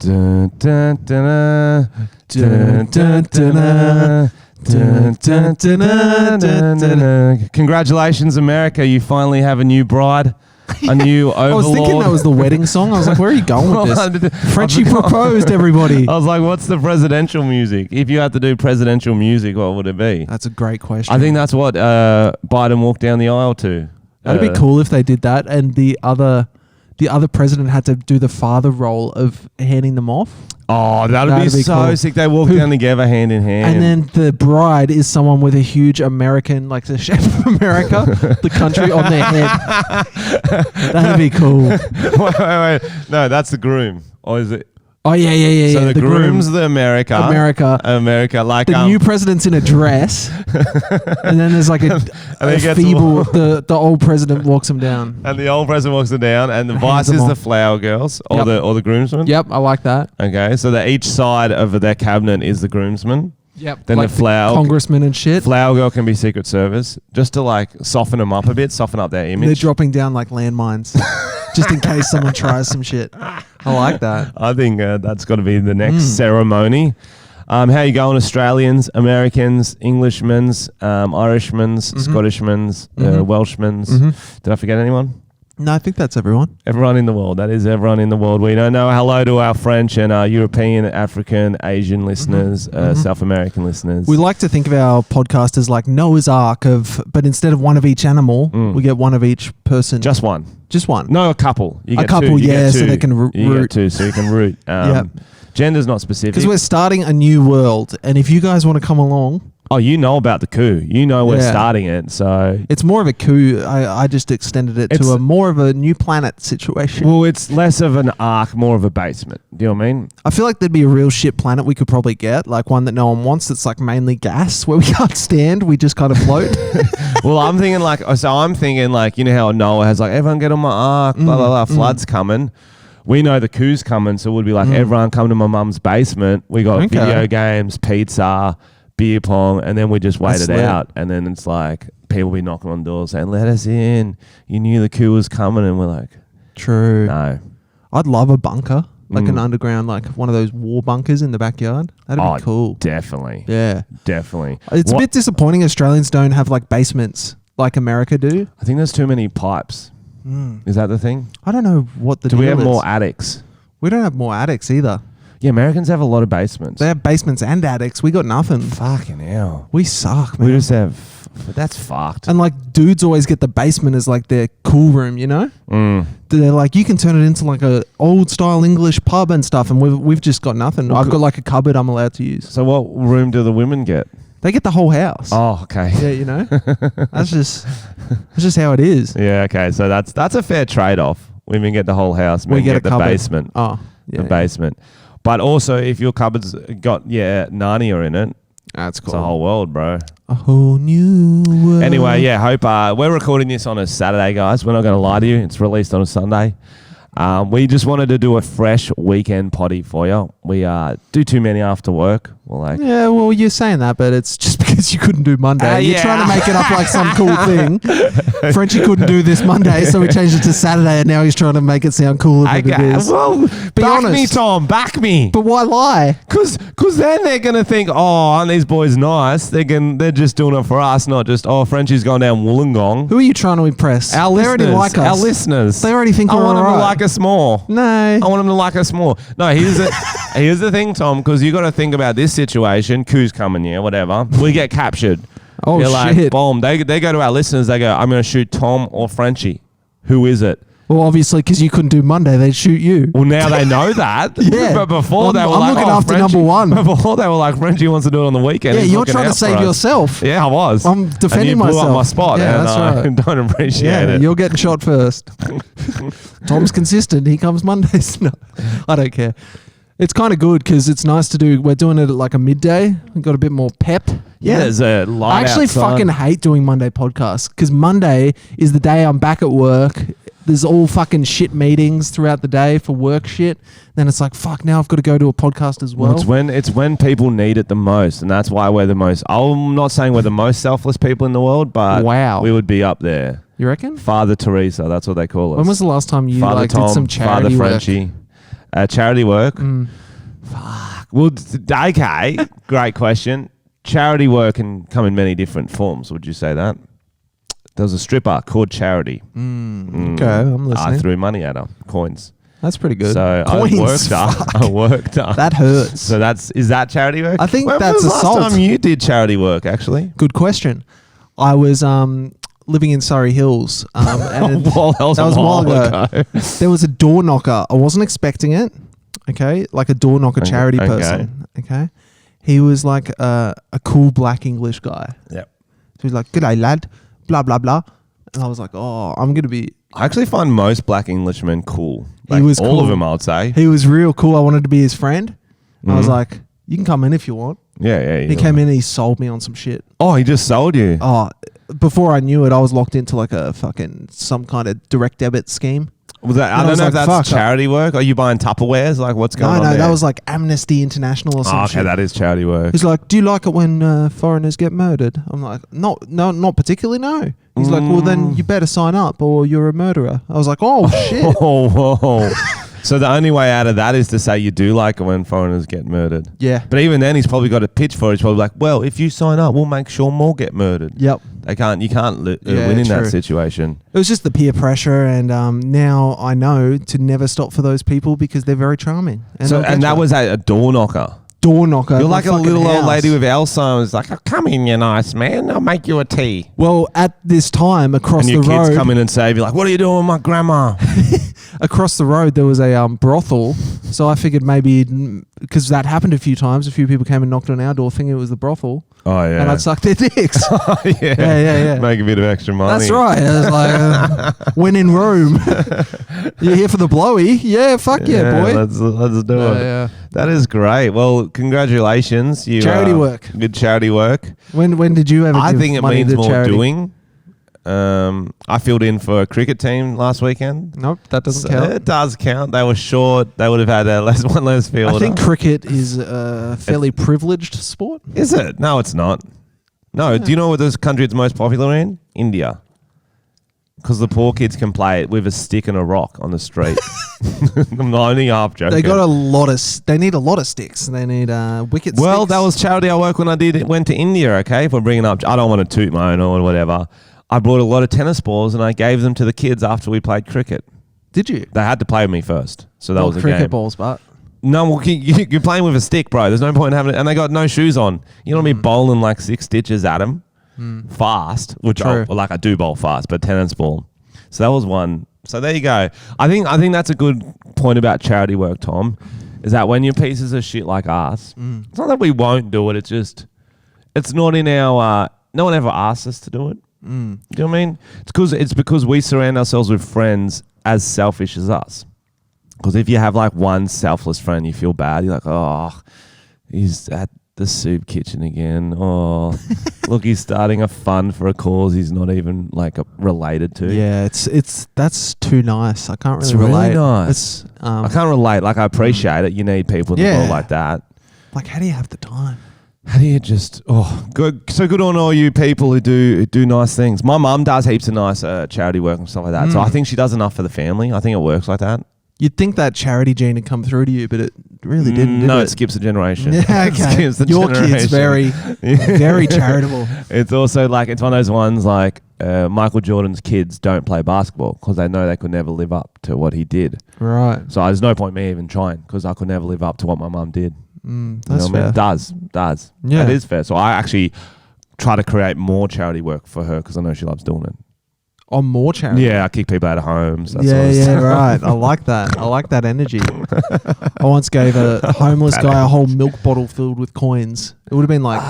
Dun, dun, dun, dun, dun, dun, dun, dun, dun, dun, dun. Congratulations, America. You finally have a new bride. A new overlord. I was thinking that was the wedding song. I was like, where are you going with this? Frenchy proposed, everybody. I was like, what's the presidential music? If you had to do presidential music, what would it be? That's a great question. I think that's what Biden walked down the aisle to. That'd be cool if they did that, and the other president had to do the father role of handing them off. Oh, that'd be so cool. Sick. They walk down together hand in hand. And then the bride is someone with a huge American, like the shape of America, the country on their head. That'd be cool. Wait. No, that's the groom. Or is it? Oh, yeah. So the groom's the America. Like the new president's in a dress. And then there's like a feeble, the old president walks him down. And the old president walks him down. And the vice is the flower girls or the groomsmen. Yep, I like that. Okay, so each side of their cabinet is the groomsman. Yep. Then like the flower congressman and shit. Flower girl can be Secret Service, just to like soften them up a bit, soften up their image. They're dropping down like landmines, just in case someone tries some shit. I like that. I think that's got to be the next ceremony. How you going, Australians, Americans, Englishmen's, Irishmen's, Scottishmen's, Welshmen's? Did I forget anyone? No, I think that's everyone. Everyone in the world. That is everyone in the world. We don't know. Hello to our French and our European, African, Asian listeners, South American listeners. We like to think of our podcast as like Noah's Ark but instead of one of each animal, we get one of each person. Just one. No, a couple. You get a couple, two. So they can root. You get two, so you can root. Yep. Gender's not specific. Because we're starting a new world, and if you guys want to come along... Oh, you know about the coup. You know we're starting it, so... It's more of a coup. I just extended it to a more of a new planet situation. Well, it's less of an ark, more of a basement. Do you know what I mean? I feel like there'd be a real shit planet we could probably get, like one that no one wants that's like mainly gas, where we can't stand, we just kind of float. Well, I'm thinking like, you know how Noah has like, everyone get on my ark, blah, blah, blah, flood's coming. We know the coup's coming, so it would be like, everyone come to my mum's basement. We got video games, pizza, beer pong, and then we just wait it out. And then it's like, people be knocking on doors saying, let us in. You knew the coup was coming. And we're like, true. No. I'd love a bunker, like an underground, like one of those war bunkers in the backyard. That'd be cool. Definitely. Yeah. Definitely. It's a bit disappointing Australians don't have like basements like America do. I think there's too many pipes. Is that the thing? I don't know what the deal is. Do we have more attics? We don't have more attics either. Yeah, Americans have a lot of basements. They have basements and attics. We got nothing. Fucking hell. We suck, man. We just have... That's fucked. And like dudes always get the basement as like their cool room, you know? They're like, you can turn it into like a old style English pub and stuff, and we've just got nothing. I've got like a cupboard I'm allowed to use. So what room do the women get? They get the whole house. Oh, okay. Yeah, you know? That's just how it is. Yeah, okay. So that's a fair trade-off. Women get the whole house, men get the basement. Oh, yeah. The basement. But also, if your cupboard's got, Narnia in it, that's cool. It's a whole world, bro. A whole new world. Anyway, hope we're recording this on a Saturday, guys. We're not going to lie to you. It's released on a Sunday. We just wanted to do a fresh weekend potty for you. We do too many after work. We're like, yeah, well, you're saying that, but it's just because you couldn't do Monday. You're trying to make it up like some cool thing. Frenchy couldn't do this Monday, so we changed it to Saturday, and now he's trying to make it sound cooler than it is. Well, back me, Tom. Back me. But why lie? Because then they're going to think, oh, aren't these boys nice? They're just doing it for us, not just, Frenchy's gone down Wollongong. Who are you trying to impress? Our listeners. They already like us. Our listeners. They already think we're all right. I want them to like like us more. No. I want them to like us more. No, here's the thing, Tom, because you got to think about this situation. Coup's coming, whatever. We get captured. Oh, they're shit. Like, boom. They go to our listeners. They go, I'm going to shoot Tom or Frenchy. Who is it? Well, obviously, because you couldn't do Monday, they'd shoot you. Well, now they know that. Yeah. But before they were I'm like, looking after Frenchy. number one. Before they were like, Frenchy wants to do it on the weekend. Yeah, you're trying to save yourself. Yeah, I was. I'm defending and you myself. blew up my spot. Yeah, and that's right. I don't appreciate it. You're getting shot first. Tom's consistent. He comes Mondays. No, I don't care. It's kind of good because it's nice to do. We're doing it at like a midday. We've got a bit more pep. Yeah, there's a light I actually outside. fucking hate doing Monday podcasts because Monday is the day I'm back at work. There's all fucking shit meetings throughout the day for work shit. Then it's like, fuck, now I've got to go to a podcast as well. It's when people need it the most, and that's why we're the most... I'm not saying we're the most selfless people in the world, but we would be up there. You reckon? Father Teresa, that's what they call us. When was the last time you Father Tom, did some charity Father work? Frenchy. Charity work. Fuck. Well, okay. Great question. Charity work can come in many different forms. Would you say that? There was a stripper called Charity. Okay, I'm listening. I threw money at her, coins. That's pretty good. So Coins, I worked her. That hurts. So is that charity work? I think when that's was the assault. last time you did charity work, actually? Good question. I was living in Surrey Hills. And Well, that was a while ago. There was a door knocker. I wasn't expecting it. Okay, like a door knocker charity person. Okay, he was like a cool black English guy. Yep. So he's like, "G'day, lad," blah blah blah, and I was like, "Oh, I'm gonna be." I actually find most black Englishmen cool. Like, He was all cool. of them, I would say. He was real cool. I wanted to be his friend. I was like, "You can come in if you want." Yeah. He came in and he sold me on some shit. Oh, he just sold you. Oh, before I knew it, I was locked into like a fucking some kind of direct debit scheme. Was that, I don't know if that's charity work. Are you buying Tupperwares? Like, what's going on there? No, that was like Amnesty International or something. Okay, that is charity work. He's like, "Do you like it when foreigners get murdered?" I'm like, "No, not particularly, no." He's like, "Well, then you better sign up or you're a murderer." I was like, "Oh, shit." Oh, whoa. So the only way out of that is to say you do like it when foreigners get murdered. Yeah. But even then, he's probably got a pitch for it. He's probably like, well, if you sign up, we'll make sure more get murdered. Yep. You can't win in that situation. It was just the peer pressure, and now I know to never stop for those people because they're very charming. And that was a door knocker. Door knocker. You're like a little old lady house. with Alzheimer's. Like, oh, come in, you nice man. I'll make you a tea. Well, at this time, across and the your road, kids come in and save you. Like, what are you doing with my grandma? across the road there was a brothel, so I figured maybe because that happened a few times, a few people came and knocked on our door thinking it was the brothel. Oh yeah, and I'd suck their dicks. yeah. Make a bit of extra money. That's right. I was like, when in Rome, you're here for the blowy. Yeah, fuck yeah, boy. Let's do it. Yeah. That is great. Well, congratulations. You charity work. Good charity work. When did you ever? I give think it money means to more charity? doing. I filled in for a cricket team last weekend. Nope, that doesn't count. It does count. They were short. They would have had one less fielder. I think cricket is a fairly privileged sport. Is it? No, it's not. No. Do you know what this country it's most popular in? India. Because the poor kids can play it with a stick and a rock on the street. I'm not only half joking. They got they need a lot of sticks. They need wicket sticks. Well, that was charity I work when I went to India, okay? If we're bringing up, I don't want to toot my own or whatever. I brought a lot of tennis balls and I gave them to the kids after we played cricket. Did you? They had to play with me first. So that was a cricket game. balls, but... No, well, you're playing with a stick, bro. There's no point in having it. And they got no shoes on. You don't want to be bowling like 6 stitches at them fast, which I do bowl fast, but tennis ball. So that was one. So there you go. I think that's a good point about charity work, Tom, is that when you're pieces of shit like us, it's not that we won't do it. It's just, it's not in our, no one ever asked us to do it. Do you know what I mean? It's because we surround ourselves with friends as selfish as us. Because if you have like one selfless friend, you feel bad. You're like, oh, he's at the soup kitchen again. Oh, look, he's starting a fund for a cause he's not even like related to. Yeah, that's too nice. I can't really it's relate. Really nice. I can't relate. Like I appreciate it. You need people in the world like that. Like, how do you have the time? How do you just good? So good on all you people who do nice things. My mum does heaps of nice charity work and stuff like that. So I think she does enough for the family. I think it works like that. You'd think that charity gene had come through to you, but it really didn't. No, it skips a generation. Yeah, okay. Your kid's very, very charitable. It's also like it's one of those ones like Michael Jordan's kids don't play basketball because they know they could never live up to what he did. Right. So there's no point me even trying because I could never live up to what my mum did. That's fair. I mean? It does. Yeah, that is fair. So I actually try to create more charity work for her because I know she loves doing it. On more charity. Yeah, I kick people out of homes. Right. I like that. I like that energy. I once gave a homeless guy a whole milk bottle filled with coins. It would have been like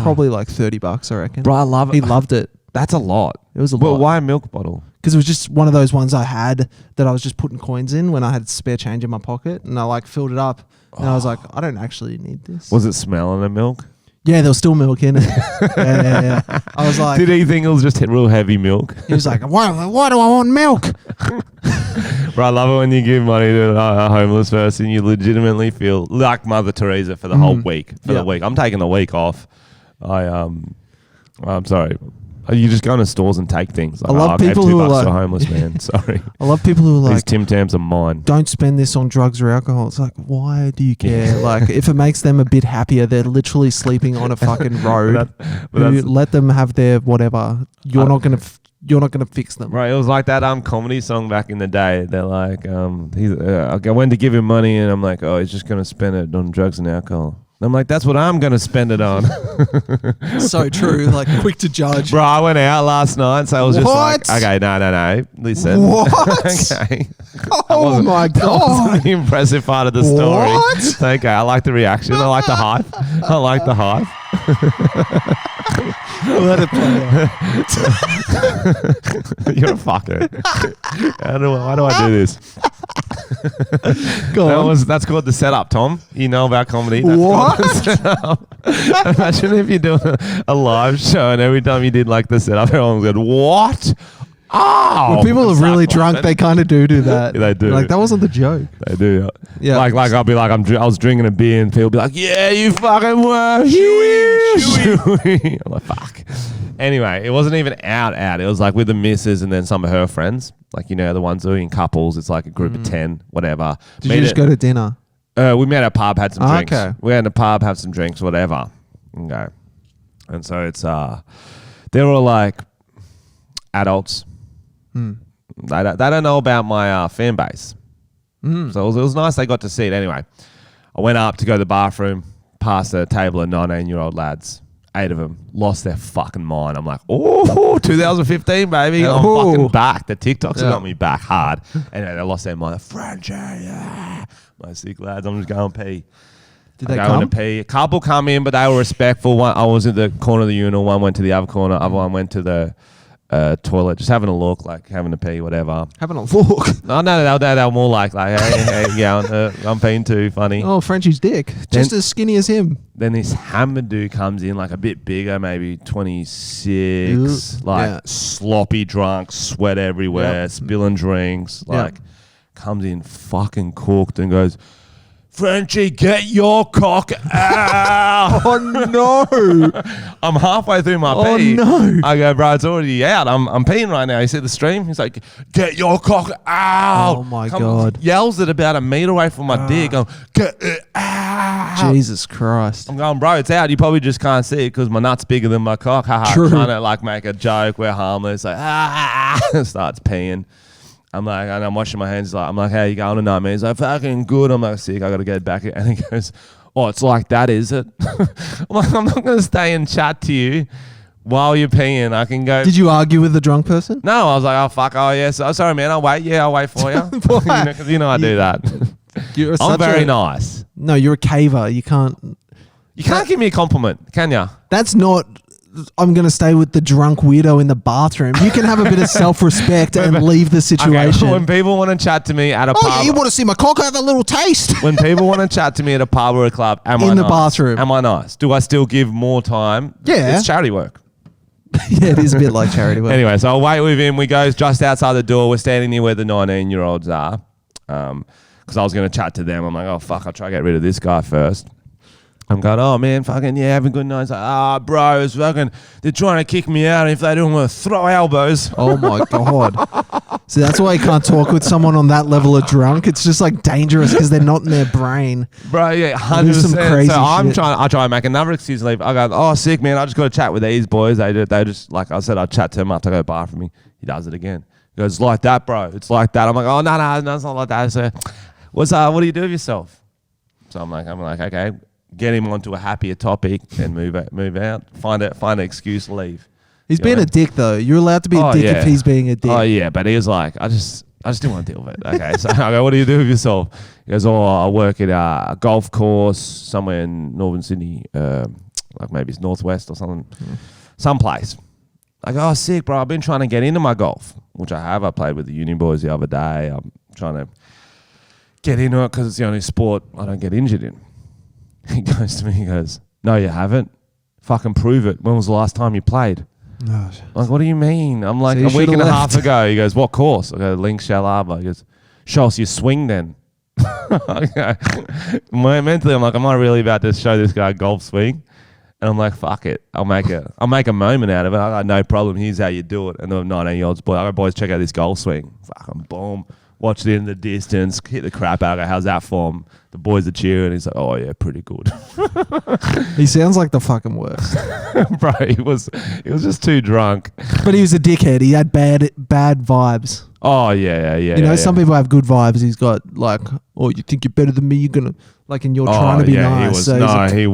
probably like $30, I reckon. Bro, I love it. He loved it. That's a lot. It was a lot. Well, why a milk bottle? Because it was just one of those ones I had that I was just putting coins in when I had spare change in my pocket, and I like filled it up, and I was like, I don't actually need this. Was it smelling of milk? Yeah, there was still milk in it. yeah. I was like... Did he think it was just real heavy milk? He was like, why do I want milk? Bro, I love it when you give money to a homeless person, you legitimately feel like Mother Teresa for the whole week. The week. I'm taking the week off. I'm sorry. You just go into stores and take things. Like, I love I gave people $2 who are to a like- homeless man. Sorry. I love people who are These like, Tim Tams are mine. don't spend this on drugs or alcohol. It's like, why do you care? Like, if it makes them a bit happier, they're literally sleeping on a fucking road. Let them have their whatever. You're not gonna fix them. Right, it was like that comedy song back in the day. They're like, I went to give him money, and I'm like, oh, he's just gonna spend it on drugs and alcohol. And I'm like, that's what I'm gonna spend it on. So true. Like, quick to judge. Bro, I went out last night, so I was just What? like, okay, no. Listen. What? Okay. Oh my That god. wasn't the impressive part of the story. What? It's okay, I like the reaction. I like the hype. Let it play out. You're a fucker. Why do I do this? Go on. That's called the setup, Tom. You know about comedy. What? Called the setup. Imagine if you're doing a live show and every time you did like the setup, everyone's going, what? Oh, When people are really It's like, drunk, they kind of do that. Yeah, they do. Like, that wasn't the joke. They do. Yeah. Like I'll be like, I was drinking a beer and people be like, yeah, you fucking were. Huey. I'm like, fuck. Anyway, it wasn't even out. It was like with the missus and then some of her friends. Like, you know, the ones who are in couples. It's like a group of 10, whatever. Did you just go to dinner? We met at a pub, had some drinks. Okay. We had a pub, have some drinks, whatever. Okay. And so it's, they're all like adults. They don't know about my fan base. So it was nice they got to see it. Anyway, I went up to go to the bathroom, past a table of 19-year-old lads. 8 of them lost their fucking mind. I'm like, oh, 2015, baby. I'm fucking back. The TikToks have got me back hard. Anyway, they lost their mind. Frenchy, yeah. My sick lads. I'm just going to pee. Did they going come? to pee. A couple come in, but they were respectful. One, I was in the corner of the urinal. One went to the other corner. Other one went to the toilet, just having a look, like having a pee, whatever. Having a look. No, they were more like hey, yeah, I'm peeing too, funny. Oh, Frenchy's dick. Just as skinny as him. Then this hammer dude comes in, like a bit bigger, maybe 26, like sloppy drunk, sweat everywhere, spilling drinks, like comes in fucking cooked and goes, Frenchy, get your cock out. Oh, no. I'm halfway through my pee. Oh, no. I go, bro, it's already out. I'm peeing right now. You see the stream? He's like, get your cock out. Oh, my God. Yells it about a metre away from my dick. Going, get it out. Jesus Christ. I'm going, bro, it's out. You probably just can't see it because my nut's bigger than my cock. True. Trying to like make a joke. We're harmless. Like, starts peeing. I'm like, and I'm washing my hands. I'm like, how you going tonight, man? He's like, fucking good. I'm like, sick. I got to get back. And he goes, oh, it's like that, is it? I'm like, I'm not going to stay and chat to you while you're peeing. I can go. Did you argue with the drunk person? No, I was like, oh, fuck. Oh, yes. Oh, sorry, man. I'll wait. Yeah, I'll wait for you. Because you know I do that. I'm very nice. No, you're a caver. You can't. You can't give me a compliment, can you? That's not. I'm going to stay with the drunk weirdo in the bathroom. You can have a bit of self-respect and leave the situation. Okay, when people want to chat to me at a pub. Yeah, you want to see my cock have a little taste? When people want to chat to me at a pub or a club, am I In the nice? bathroom. Am I nice? Do I still give more time? Yeah. It's charity work. Yeah, it is a bit like charity work. Anyway, so I'll wait with him. We go just outside the door. We're standing near where the 19-year-olds are. Because I was going to chat to them. I'm like, oh, fuck, I'll try to get rid of this guy first. I'm going, oh, man, fucking, yeah, having a good night. He's like, bro, it's fucking, they're trying to kick me out. And if they do, I'm going to throw elbows. Oh, my God. So that's why you can't talk with someone on that level of drunk. It's just like dangerous because they're not in their brain. Bro, yeah, 100%. Do some crazy so I shit. try and make another excuse to leave. I go, oh, sick, man. I just got to chat with these boys. They just, like I said, I'd chat to him after I go to the bar for me. He does it again. He goes, it's like that, bro. It's like that. I'm like, oh, no, it's not like that. So, what do you do with yourself? So I'm like, okay. Get him onto a happier topic and move out. Find an excuse to leave. He's being a dick, though. You're allowed to be a dick if he's being a dick. Oh, yeah, but he was like, I just didn't want to deal with it. Okay, so I go, what do you do with yourself? He goes, oh, I work at a golf course somewhere in northern Sydney, like maybe it's northwest or something, someplace. I go, oh, sick, bro. I've been trying to get into my golf, which I have. I played with the uni boys the other day. I'm trying to get into it because it's the only sport I don't get injured in. He goes to me, he goes, no, you haven't. Fucking prove it. When was the last time you played? I'm like, what do you mean? I'm like, So a week and a left. half ago. He goes, what course? I go, Link Shell Arbor. He goes, show us your swing then. Okay. Mentally, I'm like, am I really about to show this guy golf swing? And I'm like, fuck it. I'll make a moment out of it. I got no problem. Here's how you do it. And the 19-year-olds, I go, boys, check out this goal swing. Fucking boom. Watched it in the distance. Hit the crap out. I go, how's that form? The boys are cheering. He's like, oh yeah, pretty good. He sounds like the fucking worst. Bro, he was just too drunk. But he was a dickhead. He had bad vibes. Oh yeah. You know, some people have good vibes. He's got like, oh, you think you're better than me? You're gonna like, and you're trying to be nice. He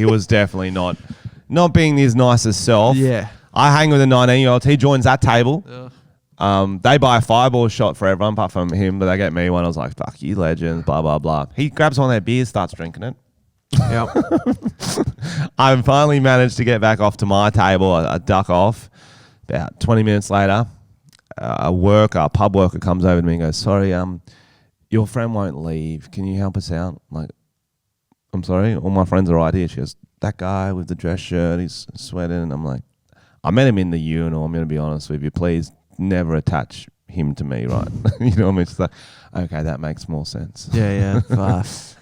was definitely not being his nicest self. Yeah. I hang with a 19-year-old. He joins that table. They buy a fireball shot for everyone apart from him, but they get me one. I was like, fuck you, legends, blah, blah, blah. He grabs one of their beers, starts drinking it. Yep. I finally managed to get back off to my table. I duck off. About 20 minutes later, a pub worker comes over to me and goes, sorry, your friend won't leave. Can you help us out? I'm like, I'm sorry, all my friends are right here. She goes, that guy with the dress shirt, he's sweating. And I'm like, I met him in the urinal. I'm going to be honest with you. Please never attach him to me, right? You know what I mean? It's like, okay, that makes more sense. Yeah.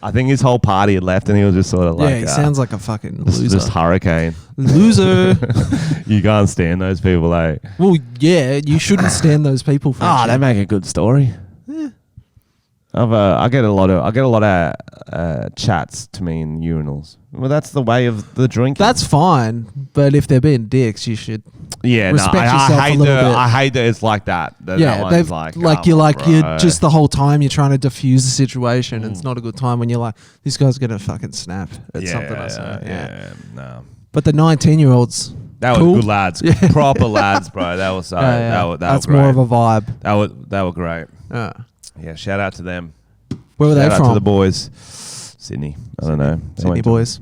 I think his whole party had left and he was just sort of like... Yeah, he sounds like a fucking loser. Just hurricane. Loser. You can't stand those people, eh? Well, yeah, you shouldn't stand those people. They make a good story. Yeah. I get a lot of chats to me in urinals. Well, that's the way of the drinking. That's fine, but if they're being dicks, you should respect yourself I hate a little bit. I hate that it's like that. They've you're just the whole time you're trying to diffuse the situation, and it's not a good time when you're like, this guy's gonna fucking snap at something I say. Yeah, no. But the 19-year-olds, that cool. was good lads, proper lads, bro. That was that's great. more of a vibe. That were great. Yeah, shout out to them. Where were they from? Shout out to the boys. Sydney. I don't know. Sydney boys.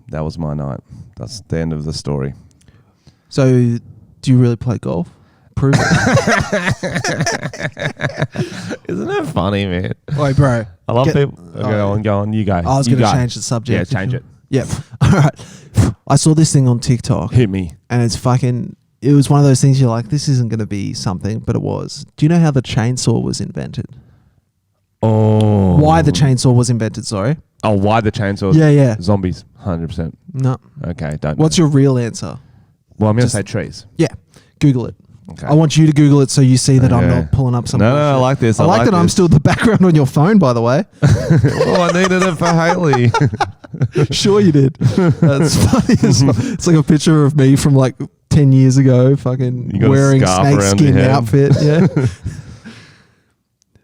That was my night. That's the end of the story. So, do you really play golf? Prove it. Isn't it funny, man? Wait, bro. I love people. Go on. You go. I was going to change the subject. Yeah, change it. Yep. All right. I saw this thing on TikTok. Hit me. And it was one of those things you're like, this isn't going to be something, but it was. Do you know how the chainsaw was invented? Oh. Why the chainsaw was invented, sorry. Oh, why the chainsaw? Yeah. Zombies, 100%. No. Okay, don't What's your real answer? Well, I'm going to say trees. Yeah. Google it. Okay. I want you to Google it so you see that I'm not pulling up some No, I like this. I like that I'm still the background on your phone, by the way. Oh, I needed it for Haley. Sure you did. That's funny as well. It's like a picture of me from like 10 years ago, fucking wearing snakeskin outfit. Yeah.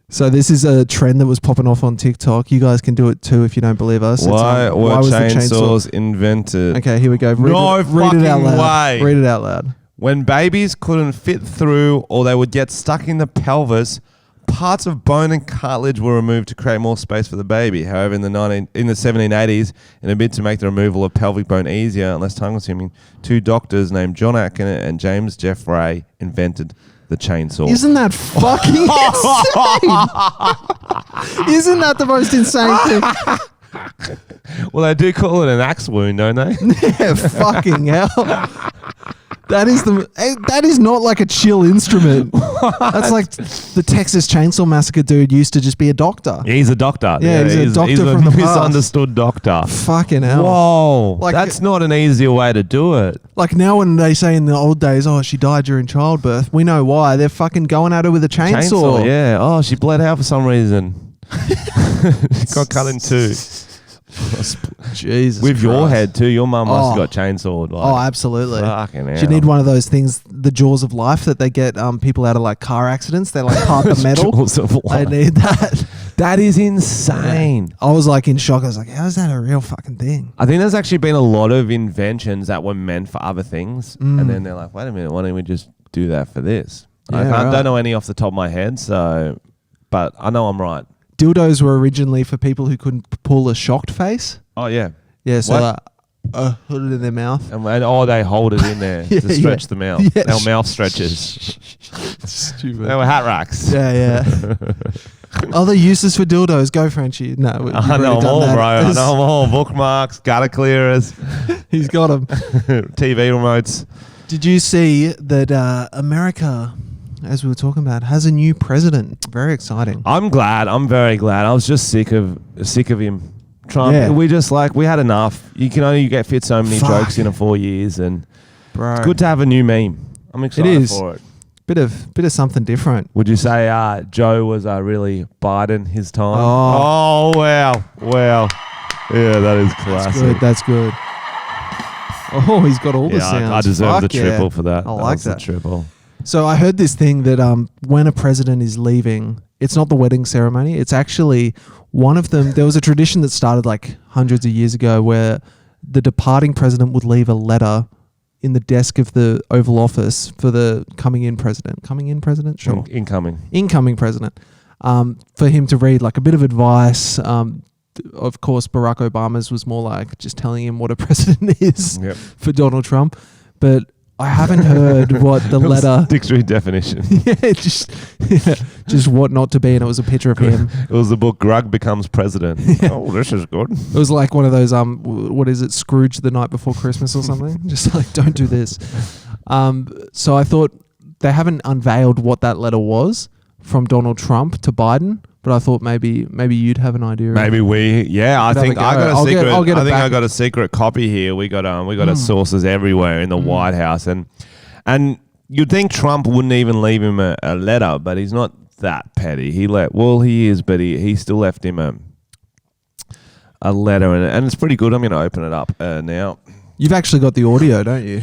So this is a trend that was popping off on TikTok. You guys can do it too if you don't believe us. Why was chainsaws invented? Okay, here we go. Read it out loud. Read it out loud. When babies couldn't fit through or they would get stuck in the pelvis, parts of bone and cartilage were removed to create more space for the baby. However, in the 1780s, in a bid to make the removal of pelvic bone easier and less time-consuming, two doctors named John Atkin and James Jeffray invented the chainsaw. Isn't that fucking insane? Isn't that the most insane thing? Well, they do call it an axe wound, don't they? Yeah, fucking hell. That is not like a chill instrument. That's like the Texas Chainsaw Massacre dude used to just be a doctor. He's a doctor. Yeah, he's a doctor from the past. Misunderstood doctor. Fucking hell. Whoa. Like, that's not an easier way to do it. Like now when they say in the old days, oh, she died during childbirth, we know why. They're fucking going at her with a chainsaw. Yeah. Oh, she bled out for some reason. She got cut in two. Jesus with Christ. Your head too. Your mum must have got chainsawed. Like, absolutely. Fucking hell. You need one of those things, the jaws of life that they get people out of like car accidents. They like part the metal. Jaws of life. They need that. That is insane. I was like in shock. I was like, how is that a real fucking thing? I think there's actually been a lot of inventions that were meant for other things, and then they're like, wait a minute, why don't we just do that for this? Yeah, I don't know any off the top of my head, but I know I'm right. Dildos were originally for people who couldn't pull a shocked face. Oh, yeah. Yeah, so put it in their mouth. And they hold it in there to stretch the mouth. Yeah. Our mouth stretches. Stupid. They were hat racks. Yeah. Other uses for dildos. Go, Frenchy. No, I know them all, bro. I know them all. Bookmarks, gutter clearers. He's got them. TV remotes. Did you see that America, as we were talking about, has a new president? Very exciting. I'm glad. I'm very glad. I was just sick of him. Trump. Yeah. We just we had enough. You can only fit so many jokes in 4 years, and it's good to have a new meme. I'm excited for it. Bit of something different. Would you say Joe was really Biden his time? Oh, wow. Yeah, that is classic. That's good. Oh, he's got all the sounds. I deserve the triple for that. I like that. The triple. So I heard this thing that when a president is leaving, it's not the wedding ceremony. It's actually one of them. There was a tradition that started hundreds of years ago where the departing president would leave a letter in the desk of the Oval Office for the coming in president. Coming in president? Sure. Incoming president. For him to read a bit of advice. Of course, Barack Obama's was more just telling him what a president is for Donald Trump. But I haven't heard what the letter... Dictionary definition. Just what not to be, and it was a picture of him. It was the book Grug Becomes President. Oh, this is good. It was like one of those, what is it, Scrooge the Night Before Christmas or something? Just don't do this. So I thought they haven't unveiled what that letter was from Donald Trump to Biden, but I thought maybe you'd have an idea. Maybe I think I got a secret. I got a secret copy here. We got sources everywhere in the White House, and you'd think Trump wouldn't even leave him a letter, but he's not that petty. He is, but he still left him a letter, and it's pretty good. I'm going to open it up now. You've actually got the audio, don't you?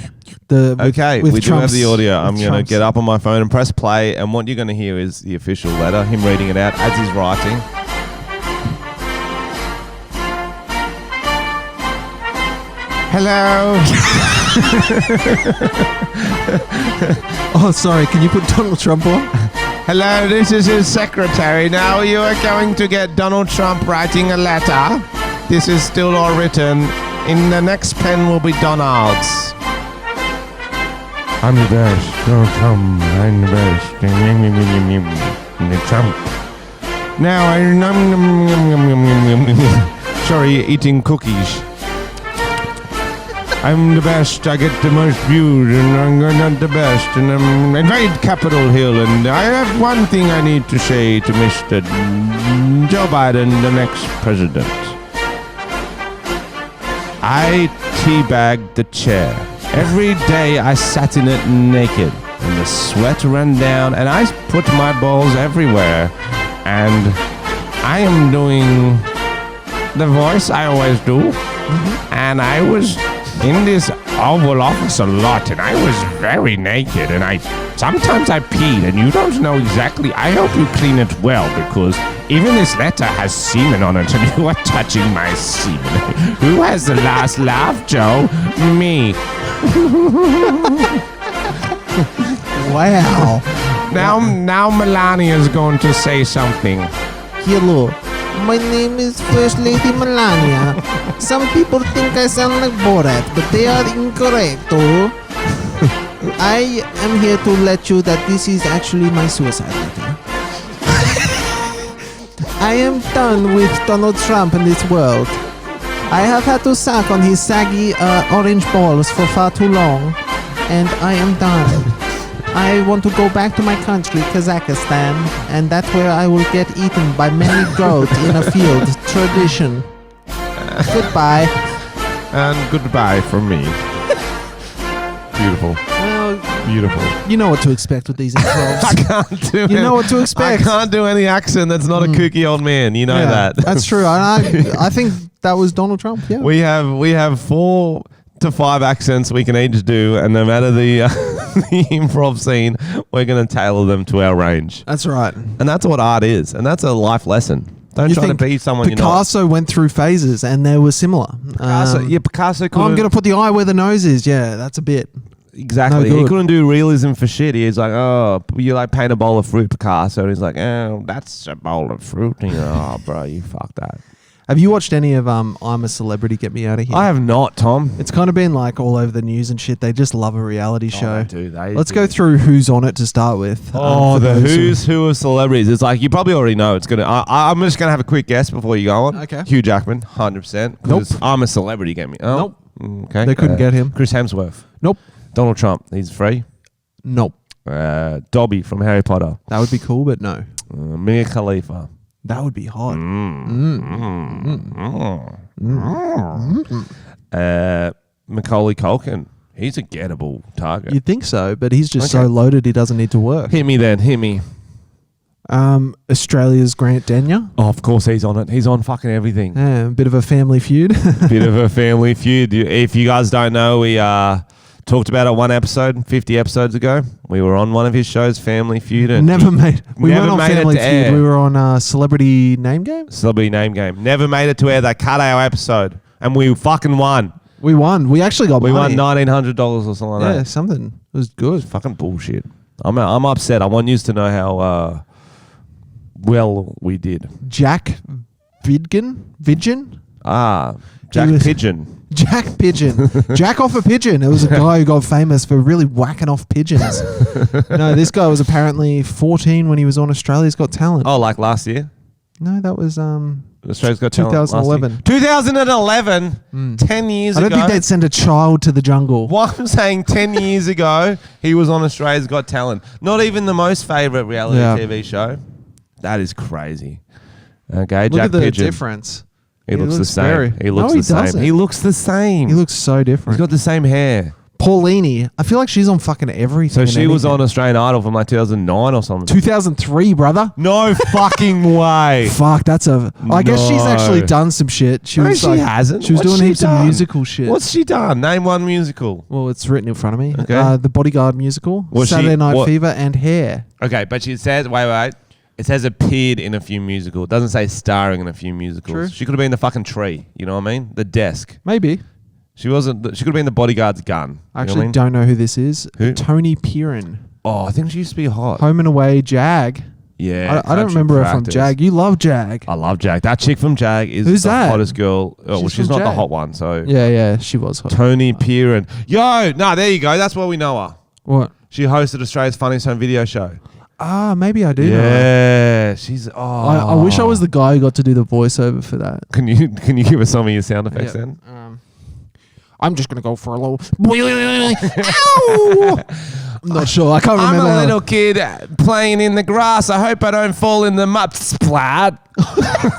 We do have the audio. I'm going to get up on my phone and press play, and what you're going to hear is the official letter, him reading it out as he's writing. Hello. Oh, sorry. Can you put Donald Trump on? Hello, this is his secretary. Now you are going to get Donald Trump writing a letter. This is still all written. In the next pen will be Donald's. I'm the best. Donald Trump. I'm the best. Trump. Now I'm sorry, eating cookies. I'm the best. I get the most views, and I'm not the best. And I'm invade Capitol Hill, and I have one thing I need to say to Mr. Joe Biden, the next president. I teabagged the chair. Every day I sat in it naked, and the sweat ran down, and I put my balls everywhere. And I am doing the voice I always do. And I was in this Oval Office a lot, and I was very naked, and sometimes I peed, and you don't know exactly. I hope you clean it well, because even this letter has semen on it, and you are touching my semen. Who has the last laugh, Joe? Me. Wow. Now Melania's going to say something. Hello. My name is First Lady Melania. Some people think I sound like Borat, but they are incorrect, oh. I am here to let you that this is actually my suicide letter. I am done with Donald Trump in this world. I have had to suck on his saggy orange balls for far too long, and I am done. I want to go back to my country, Kazakhstan, and that's where I will get eaten by many goats in a field. Tradition. Goodbye. And goodbye from me. Beautiful. Well, beautiful. You know what to expect with these intros. I can't do You know what to expect. I can't do any accent that's not a kooky old man. You know that. That's true. I think that was Donald Trump. Yeah. We have 4 to 5 accents we can each do, and no matter the improv scene, we're going to tailor them to our range. That's right. And that's what art is, and that's a life lesson. Don't try to be someone you're not. Picasso went through phases, and they were similar. Picasso couldn't. I'm going to put the eye where the nose is. Yeah, that's a bit. Exactly. He couldn't do realism for shit. He's like, oh, you paint a bowl of fruit, Picasso. And he's like, oh, that's a bowl of fruit. And you're like, oh, bro, you fucked that. Have you watched any of I'm a Celebrity, Get Me Out of Here? I have not, Tom. It's kind of been all over the news and shit. They just love a reality show. They do. Let's go through who's on it to start with. The who's who of celebrities. It's you probably already know. It's gonna. I'm just gonna have a quick guess before you go on. Okay. Hugh Jackman, 100%. Nope. I'm a Celebrity, Get Me. Oh. Nope. Okay. They couldn't get him. Chris Hemsworth. Nope. Donald Trump. He's free. Nope. Dobby from Harry Potter. That would be cool, but no. Mia Khalifa. That would be hot. Macaulay Culkin. He's a gettable target. You'd think so, but he's just so loaded he doesn't need to work. Hit me then. Hit me. Australia's Grant Denyer. Oh, of course he's on it. He's on fucking everything. Yeah, a bit of a family feud. Bit of a family feud. If you guys don't know, we talked about it one episode, 50 episodes ago. We were on one of his shows, Family Feud. And we weren't on Family Feud. Air. We were on Celebrity Name Game. Celebrity Name Game. Never made it to air. They cut our episode, and we fucking won. We won. We actually got money. We won $1,900 or something like that. Yeah, something. It was good. It's fucking bullshit. I'm upset. I want you to know how well we did. Jack Vidgen? Jack Pigeon. Jack Pigeon. Jack off a pigeon. It was a guy who got famous for really whacking off pigeons. No, this guy was apparently 14 when he was on Australia's Got Talent. Oh, like last year? No, that was Australia's Got Talent 2011. 2011? 10 years ago? I don't think they'd send a child to the jungle. What I'm saying, 10 years ago, he was on Australia's Got Talent. Not even the most favourite reality TV show. That is crazy. Okay, Look Jack at the Pigeon. difference. He looks the same. Very... He looks the same. Doesn't. He looks the same. He looks so different. He's got the same hair. Paulini. I feel like she's on fucking everything. So she was on Australian Idol from like 2009 or something. 2003, brother. No fucking way. Fuck, that's a... I guess she's actually done some shit. She hasn't. She was doing heaps of musical shit. What's she done? Name one musical. Well, it's written in front of me. Okay. The Bodyguard musical, Saturday Night Fever, and Hair. Okay, but she says... Wait. It says appeared in a few musicals. It doesn't say starring in a few musicals. True. She could have been the fucking tree. You know what I mean? The desk. Maybe. She wasn't. She could have been the bodyguard's gun. I actually don't know who this is. Who? Tony Piran. Oh, I think she used to be hot. Home and Away, Jag. Yeah. I don't remember her from Jag. You love Jag. I love Jag. That chick from Jag is Who's the that? hottest girl. Oh, well, she's not the hot one. So yeah, she was hot. Tony Piran. There you go. That's why we know her. What? She hosted Australia's Funniest Home Video Show. Maybe I do know her. Yeah, she's... Oh. I wish I was the guy who got to do the voiceover for that. Can you give us some of your sound effects then? I'm just going to go for a little... Ow! I'm not sure. I can't remember. I'm a little kid playing in the grass. I hope I don't fall in the mud. Splat.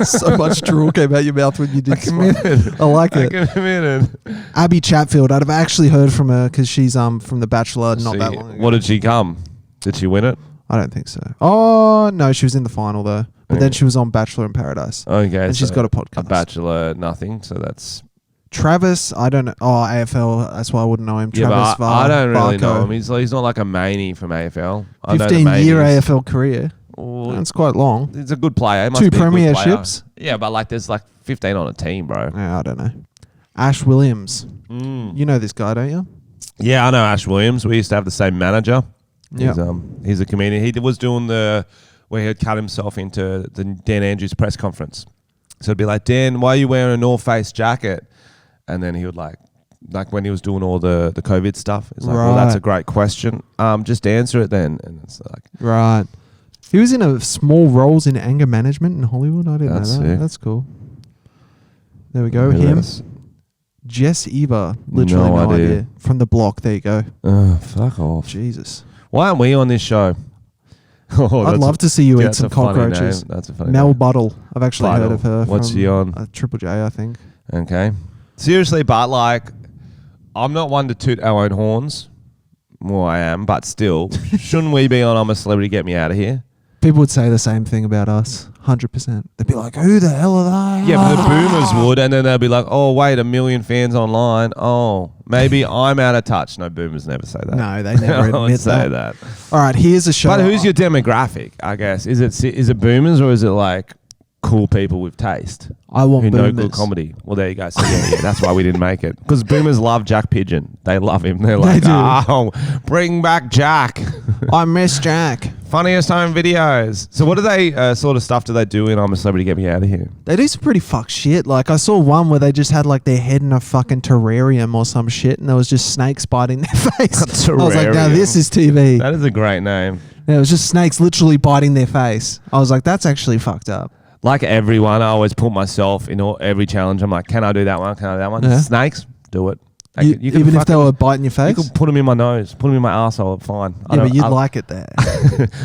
So much drool came out your mouth when you did committed. I like it. I committed. Abby Chatfield. I've actually heard from her because she's from The Bachelor not that long ago. What did she come? Did she win it? I don't think so. Oh, no, she was in the final though. But then she was on Bachelor in Paradise. Okay. And she's got a podcast. A Bachelor nothing, so that's... Travis, I don't know. Oh, AFL, that's why I wouldn't know him. Yeah, Travis I don't really know him. Varco. He's not like a mainie from AFL. 15-year AFL career. That's quite long. He's a good player. 2 premierships. Yeah, but like there's like 15 on a team, bro. Yeah, I don't know. Ash Williams. You know this guy, don't you? Yeah, I know Ash Williams. We used to have the same manager. Yeah. He's a comedian. He was doing where he had cut himself into the Dan Andrews press conference. So it'd be like, Dan, why are you wearing a North Face jacket? And then he would like when he was doing all the COVID stuff, it's like, well, that's a great question. Just answer it then. And it's like, right. He was in a small roles in anger management in Hollywood. I didn't know that. Sick. That's cool. There we go. Him. Jess Eva. Literally no idea. From The Block. There you go. Fuck off. Jesus. Why aren't we on this show? I'd love to see you eat some cockroaches. That's a funny Mel name. Buttle. I've actually heard of her. What's she on? Triple J, I think. Okay. Seriously, but like, I'm not one to toot our own horns. Well, I am, but still, shouldn't we be on I'm a Celebrity, Get Me Out of Here? People would say the same thing about us, 100%. They'd be like, who the hell are they? Yeah, but the boomers would, and then they'd be like, oh, wait, 1 million fans online. Oh, maybe I'm out of touch. No, boomers never say that. No, they never admit that. All right, here's a show. But who's your demographic, I guess? Is it boomers or is it like cool people with taste? I want boomers. Who know good comedy. Well, there you go. So yeah, that's why we didn't make it. Because boomers love Jack Pigeon. They love him. They're like, oh, bring back Jack. I miss Jack. Funniest home videos. So what do they sort of stuff do they do in I'm a Celebrity, Get Me Out of Here? They do some pretty fuck shit. Like I saw one where they just had like their head in a fucking terrarium or some shit, and there was just snakes biting their face. I was like, now this is TV. That is a great name. Yeah, it was just snakes literally biting their face. I was like, that's actually fucked up. Like everyone, I always put myself in every challenge. I'm like, can I do that one? Can I do that one? Yeah. Snakes, do it. Even if they were biting your face? You could put them in my nose, put them in my arsehole, fine. Yeah, but you'd like it there.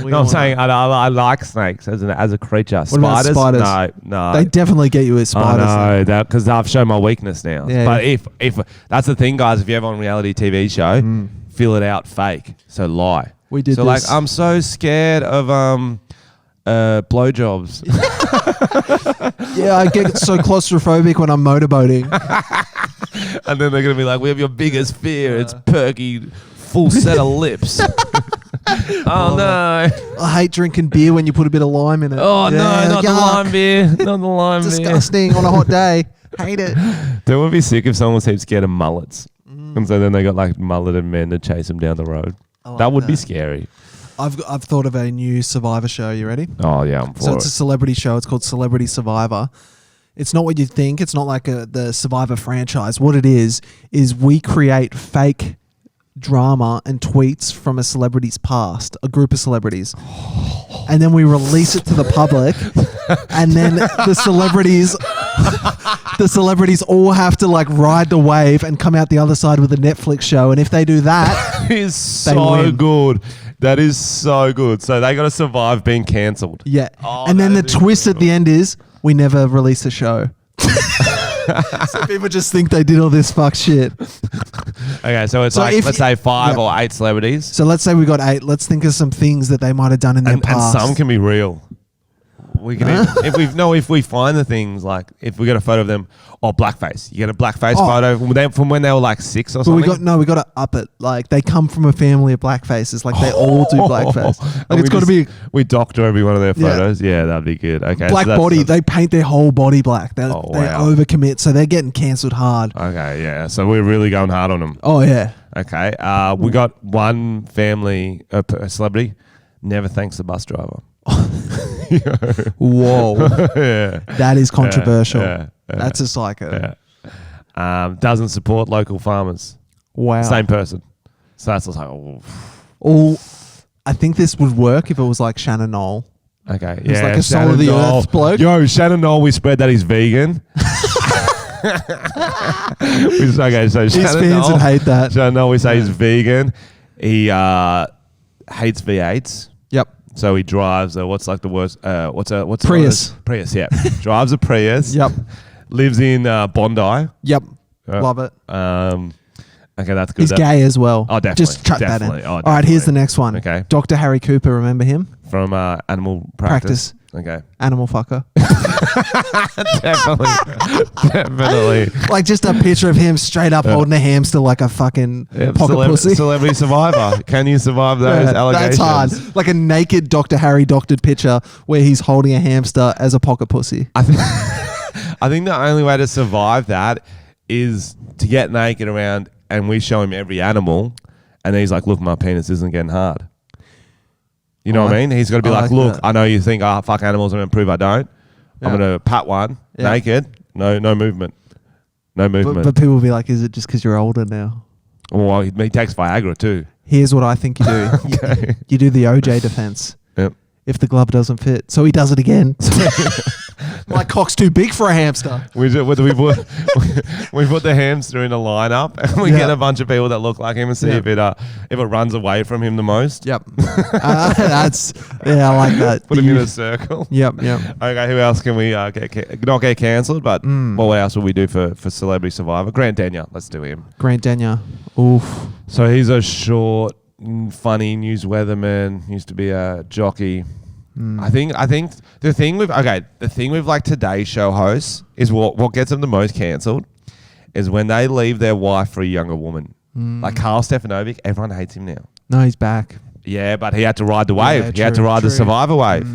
No, I'm saying I like snakes as a creature. What about spiders? No. They definitely get you with spiders. I know, because I've shown my weakness now. Yeah, but if that's the thing, guys, if you ever on a reality TV show, fill it out fake. So lie. We did so this. like, I'm so scared of blowjobs. Yeah, I get so claustrophobic when I'm motorboating. And then they're going to be like, we have your biggest fear. It's perky, full set of lips. Oh, no. I hate drinking beer when you put a bit of lime in it. Oh, no, not the lime beer. Not the lime beer. Disgusting on a hot day. Hate it. That would be sick if someone was scared of mullets. And so then they got like mulleted men to chase them down the road. That would be scary. I've thought of a new Survivor show. You ready? Oh, yeah, I'm for it. So it's a celebrity show. It's called Celebrity Survivor. It's not what you think. It's not like the Survivor franchise. What it is we create fake drama and tweets from a celebrity's past, a group of celebrities. And then we release it to the public. And then the celebrities all have to like ride the wave and come out the other side with a Netflix show. And if they do that, is so good. That is so good. So they got to survive being cancelled. Yeah. And then the twist at the end is we never release a show. So people just think they did all this fuck shit. Okay, so it's like, let's say 5 or 8 celebrities. So let's say we got 8. Let's think of some things that they might have done in their past. And some can be real. We can if we find the things, like if we get a photo of them, blackface. You get a blackface photo from when they were like 6 or something. We got to up it. Like they come from a family of blackfaces. Like they all do blackface. Like it's got to be. We doctor every one of their photos. Yeah, that'd be good. Okay. Black body. They paint their whole body black. They overcommit, so they're getting cancelled hard. Okay, yeah. So we're really going hard on them. Oh yeah. Okay. We got one family, a celebrity, never thanks the bus driver. Whoa. Yeah. That is controversial. Yeah. That's a psycho. Yeah. Doesn't support local farmers. Wow. Same person. So that's like, I think this would work if it was like Shannon Knoll. Okay. He's like a soul of the earth bloke. Yo, Shannon Knoll, we spread that he's vegan. Okay, so his Shannon fans Knoll, would hate that. Shannon Knoll, we say he's vegan. He hates V8s. Yep. So he drives what's like the worst? What's Prius? Prius, yeah. Drives a Prius. Yep. Lives in Bondi. Yep. Love it. Okay, that's good. He's gay as well. Oh, definitely. Just chuck that in. All right, here's the next one. Okay. Dr. Harry Cooper, remember him? From Animal Practice. Okay. Animal fucker. Definitely. Like just a picture of him straight up holding a hamster like a fucking pocket pussy. Celebrity Survivor. Can you survive those allegations? That's hard. Like a naked Dr. Harry doctored picture where he's holding a hamster as a pocket pussy. I think the only way to survive that is to get naked around and we show him every animal and then he's like, look, my penis isn't getting hard. You know what I mean? He's got to be like, look, that. I know you think, fuck animals, I'm going to prove I don't. Yeah. I'm going to pat one naked. No movement. No movement. But people will be like, is it just because you're older now? Well, he takes Viagra too. Here's what I think you do. Okay. You do the OJ defense. Yep. If the glove doesn't fit. So he does it again. My cock's too big for a hamster. We put the hamster in a lineup and we get a bunch of people that look like him and see if it runs away from him the most. Yep. I like that. Put him in a circle. Yep. Okay, who else can we not get cancelled? But what else would we do for Celebrity Survivor? Grant Denyer. Let's do him. Grant Denyer. Oof. So he's a short, funny news weatherman. Used to be a jockey. I think the thing with like Today Show hosts is what gets them the most cancelled is when they leave their wife for a younger woman. Like Carl Stefanovic, everyone hates him now. No, he's back. Yeah, but he had to ride the wave. Yeah, he had to ride the Survivor wave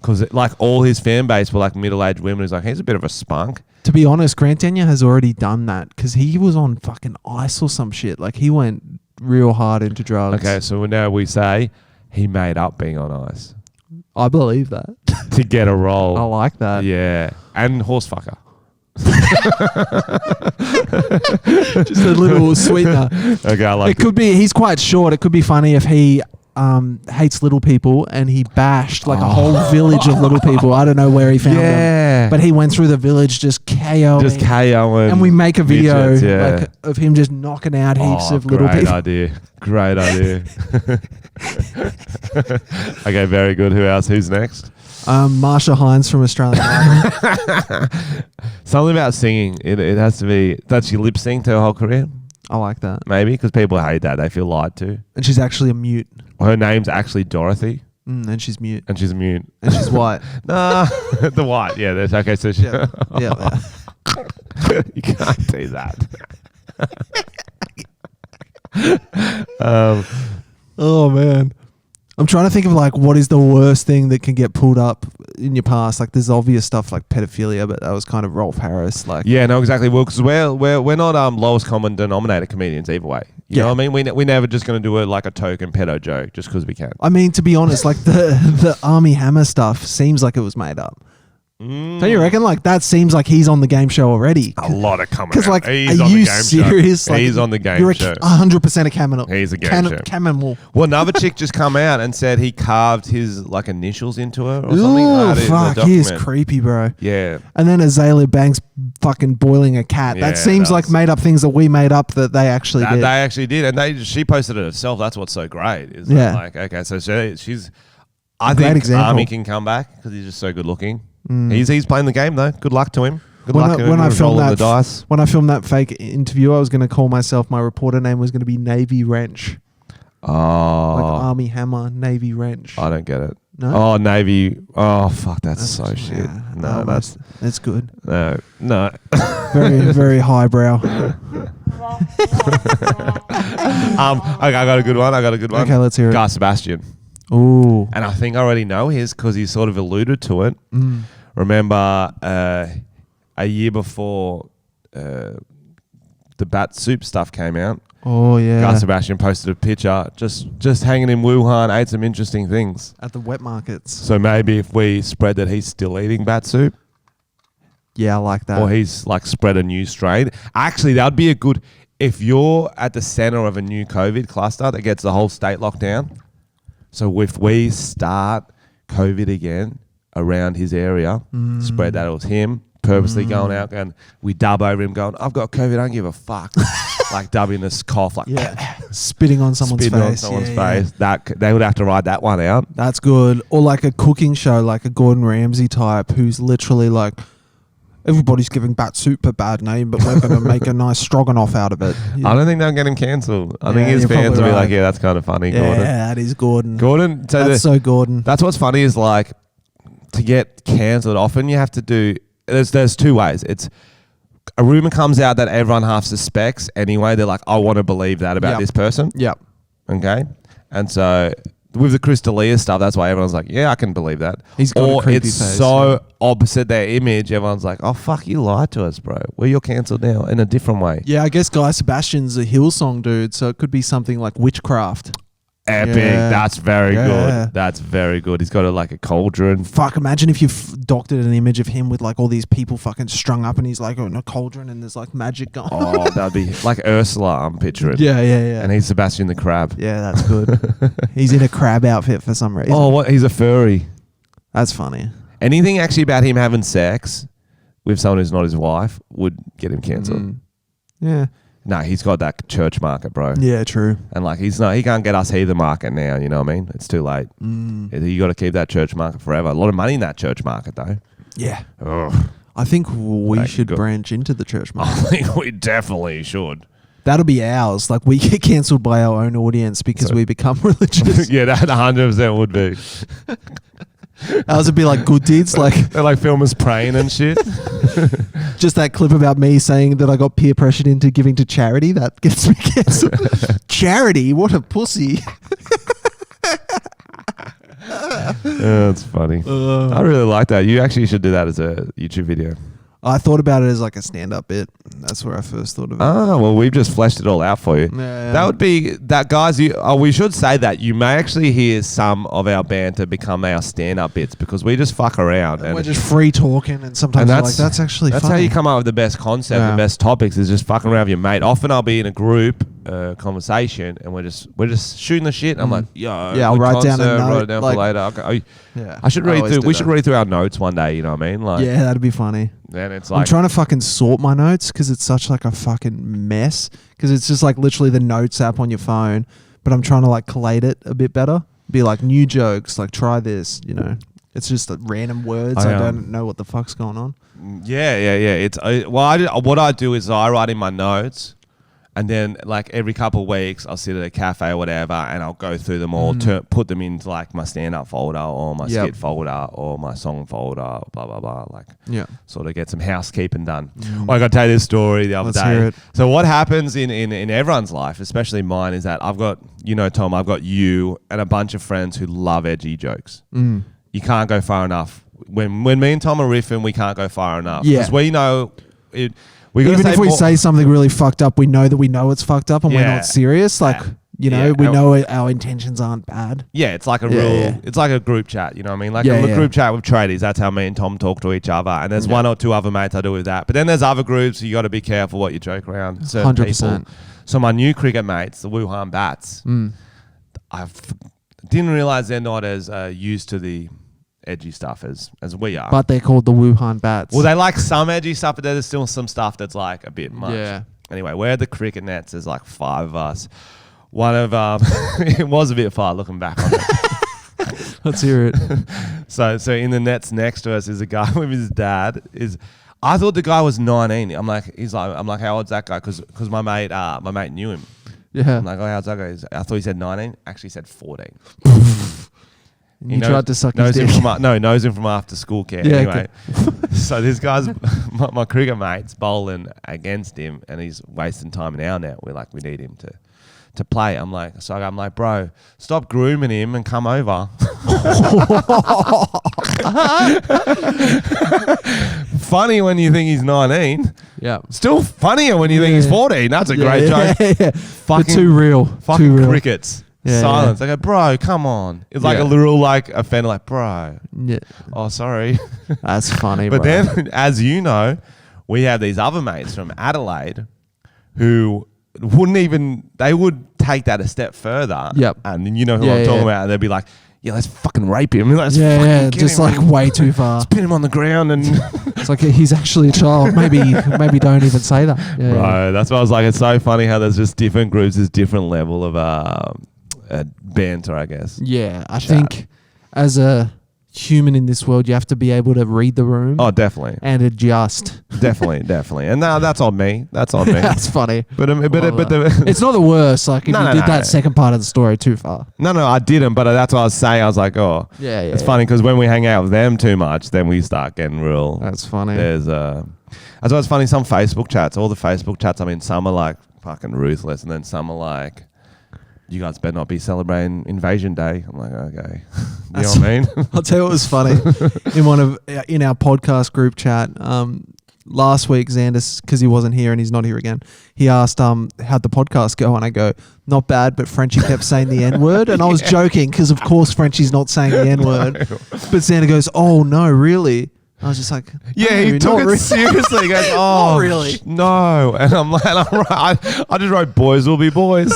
because like all his fan base were like middle-aged women. He's like, he's a bit of a spunk. To be honest, Grant Denyer has already done that because he was on fucking ice or some shit. Like he went real hard into drugs. Okay, so now we say he made up being on ice. I believe that. To get a role. I like that. Yeah. And horse fucker. Just a little sweetener. Okay, I like it. Could be, he's quite short. It could be funny if he hates little people, and he bashed like a whole village of little people. I don't know where he found them, but he went through the village just KOing. And we make a video like of him just knocking out heaps of little people. Great idea. Okay, very good. Who else? Who's next? Marsha Hines from Australia. Something about singing. It has to be. Does she lip sync to her whole career? I like that. Maybe because people hate that. They feel lied to. And she's actually a mute. Her name's actually Dorothy. And she's mute. And she's mute. And she's white. Nah, the white. Yeah, that's okay. So she, yeah. You can't do that. Oh man. I'm trying to think of like what is the worst thing that can get pulled up in your past. Like there's obvious stuff like pedophilia, but that was kind of Rolf Harris. Like yeah, no, exactly. Well, because we're not lowest common denominator comedians either way. You know what I mean? We never just going to do it like a token pedo joke just because we can. I mean, to be honest, like the Army Hammer stuff seems like it was made up. Don't you reckon? Like that seems like he's on the game show already. A lot of coming. Because like, are you serious? Like, he's on the game show. 100% a camel. He's a game show. Camel. Well, another chick just come out and said he carved his like initials into her or something. Oh fuck, he is creepy, bro. Yeah. And then Azalea Banks fucking boiling a cat. That seems like made up things that we made up that they actually did. They actually did, and she posted it herself. That's what's so great. Is like okay, so she's. I think Army can come back because he's just so good looking. He's playing the game though. Good luck to him. When I filmed that fake interview, I was going to call myself. My reporter name was going to be Navy Wrench. Oh, like Army Hammer, Navy Wrench. I don't get it. No. Oh, Navy. Oh, fuck. That's so shit. Yeah, no, that's good. No. Very, very highbrow. Okay, I got a good one. Okay, let's hear it. Guy Sebastian. Ooh. And I think I already know his because he sort of alluded to it. Remember a year before the bat soup stuff came out. Oh yeah. Guy Sebastian posted a picture just hanging in Wuhan, ate some interesting things. At the wet markets. So maybe if we spread that he's still eating bat soup. Yeah, I like that. Or he's like spread a new strain. Actually, that would be a good, if you're at the center of a new COVID cluster that gets the whole state locked down. So if we start COVID again around his area, spread that it was him purposely going out and we dub over him going, I've got COVID, I don't give a fuck. Like dubbing this cough, like spitting on someone's face. That they would have to write that one out. That's good. Or like a cooking show, like a Gordon Ramsay type, who's literally like, everybody's giving bat soup a bad name, but we're going to make a nice stroganoff out of it. I don't think they'll get him cancelled. I think his fans will be like, yeah, that's kind of funny, Gordon. Yeah, that is Gordon. That's so Gordon. That's what's funny is like, to get cancelled, often you have to do, there's two ways. It's a rumor comes out that everyone half suspects anyway. They're like, I want to believe that about this person. Yep. Okay. And so with the Chris D'Elia stuff, that's why everyone's like, yeah, I can believe that. He's got a creepy face, so opposite their image. Everyone's like, oh, fuck, you lied to us, bro. Well, you're cancelled now in a different way. Yeah, I guess Guy Sebastian's a Hillsong dude, so it could be something like witchcraft. Epic. Yeah. That's very good. That's very good. He's got like a cauldron. Fuck, imagine if you doctored an image of him with like all these people fucking strung up and he's like in a cauldron and there's like magic going on. Oh, that'd be like Ursula, I'm picturing. Yeah. And he's Sebastian the Crab. Yeah, that's good. He's in a crab outfit for some reason. Oh, what? He's a furry. That's funny. Anything actually about him having sex with someone who's not his wife would get him cancelled. Yeah. No, he's got that church market, bro. Yeah, true. And like he can't get us heathen market now, you know what I mean? It's too late. You got to keep that church market forever. A lot of money in that church market though. Yeah. Ugh. I think we should branch into the church market. I think we definitely should. That'll be ours. Like we get cancelled by our own audience because we become religious. Yeah, that 100% would be. Ours would be like good deeds, like they're like film us praying and shit. Just that clip about me saying that I got peer pressured into giving to charity, that gets me cancelled. Charity? What a pussy. That's funny. I really like that. You actually should do that as a YouTube video. I thought about it as like a stand-up bit. That's where I first thought of it. Oh, well, we've just fleshed it all out for you. Yeah. That would be, that guys, we should say that you may actually hear some of our banter become our stand-up bits because we just fuck around. And we're just free talking and sometimes that's actually That's funny. how you come up with the best concept and best topics is just fucking around with your mate. Often I'll be in a group conversation, and we're just shooting the shit. And I'm like, yo, I'll write down a note. Write it down for later. Okay. I should read through. We should read through our notes one day. You know what I mean? Like, yeah, that'd be funny. Then it's like I'm trying to fucking sort my notes because it's such like a fucking mess. Because it's just like literally the notes app on your phone, but I'm trying to like collate it a bit better. Be like new jokes, like try this. You know, it's just random words. I don't know what the fuck's going on. Yeah. It's what I do is I write in my notes. And then, like, every couple of weeks, I'll sit at a cafe or whatever, and I'll go through them all, put them into, like, my stand-up folder or my skit folder or my song folder, blah, blah, blah. Like, sort of get some housekeeping done. Well, I got to tell you this story the other day. So what happens in everyone's life, especially mine, is that I've got, Tom, I've got you and a bunch of friends who love edgy jokes. You can't go far enough. When me and Tom are riffing, we can't go far enough. Because we know it... Even if we say something really fucked up, we know that we know it's fucked up and we're not serious. Like, we know our intentions aren't bad. Yeah, it's like a it's like a group chat, you know what I mean? Like a group chat with tradies. That's how me and Tom talk to each other. And there's one or two other mates I do with that. But then there's other groups, you got to be careful what you joke around. 100%. People. So my new cricket mates, the Wuhan Bats, I didn't realize they're not as used to the edgy stuff as we are. But they're called the Wuhan Bats. Well, they like some edgy stuff, but there's still some stuff that's like a bit much. Yeah. Anyway, we're at the cricket nets. There's like 5 of us. One of it was a bit far looking back on it. Let's hear it. So in the nets next to us is a guy with his dad. I thought the guy was 19. I'm like, how old's that guy? Because my mate knew him. Yeah. I'm like, oh, how's that guy? I thought he said 19. Actually, he said 14. He tried to suck his dick. Knows him from after school care. Yeah, anyway, so this guy's my cricket mate's bowling against him, and he's wasting time in our net. We're like, we need him to play. I'm like, bro, stop grooming him and come over. Funny when you think he's 19. Yeah. Still funnier when you think he's 14. That's a great joke. Yeah. Fucking too real. Fucking crickets. Yeah, silence. I go, bro, come on. It's like a literal offender, like, bro. Yeah. Oh, sorry. That's funny, but bro. Then, as you know, we have these other mates from Adelaide who they would take that a step further. Yep. And you know who I'm talking about. And they'd be like, yeah, let's fucking rape him. Let's fucking just him. Like way too far. Spin him on the ground and it's like he's actually a child. Maybe don't even say that. Yeah, bro, that's why I was like, it's so funny how there's just different groups, there's different level of banter, I guess. Yeah, I think as a human in this world, you have to be able to read the room. Oh, definitely. And adjust. Definitely. And now that's on me. That's funny. But it's not the worst. Like if you did that second part of the story too far. No, I didn't. But that's what I was saying. I was like, it's funny because when we hang out with them too much, then we start getting real. That's funny. That's why it's funny. Some Facebook chats, all the Facebook chats. I mean, some are like fucking ruthless, and then some are like, you guys better not be celebrating Invasion Day. I'm like, okay. You know what I mean? I'll tell you what was funny. In our podcast group chat, last week, Xander, because he wasn't here and he's not here again, he asked, how'd the podcast go? And I go, not bad, but Frenchy kept saying the N-word. And I was joking because, of course, Frenchy's not saying the N-word. But Xander goes, oh, no, really? I was just like, yeah, he took it seriously. He goes, oh, not really? No. And I'm like, I just wrote, boys will be boys.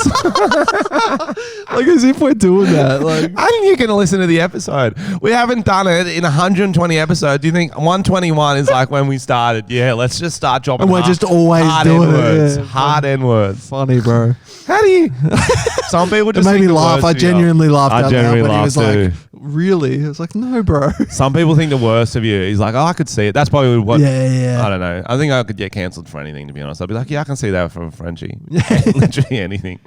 Like as if we're doing that. Like, I think you're going to listen to the episode. We haven't done it in 120 episodes. Do you think 121 is like when we started? Yeah, let's just start dropping. And we're just always doing it. Yeah. Hard N-words. Funny, bro. How do you? Some people just made me laugh. I genuinely laughed out loud when he was like, really? I was like, no, bro. Some people think the worst of you. He's like, oh, I could see it. That's probably what. Yeah. I don't know. I think I could get cancelled for anything, to be honest. I'd be like, yeah, I can see that from Frenchy. Literally anything.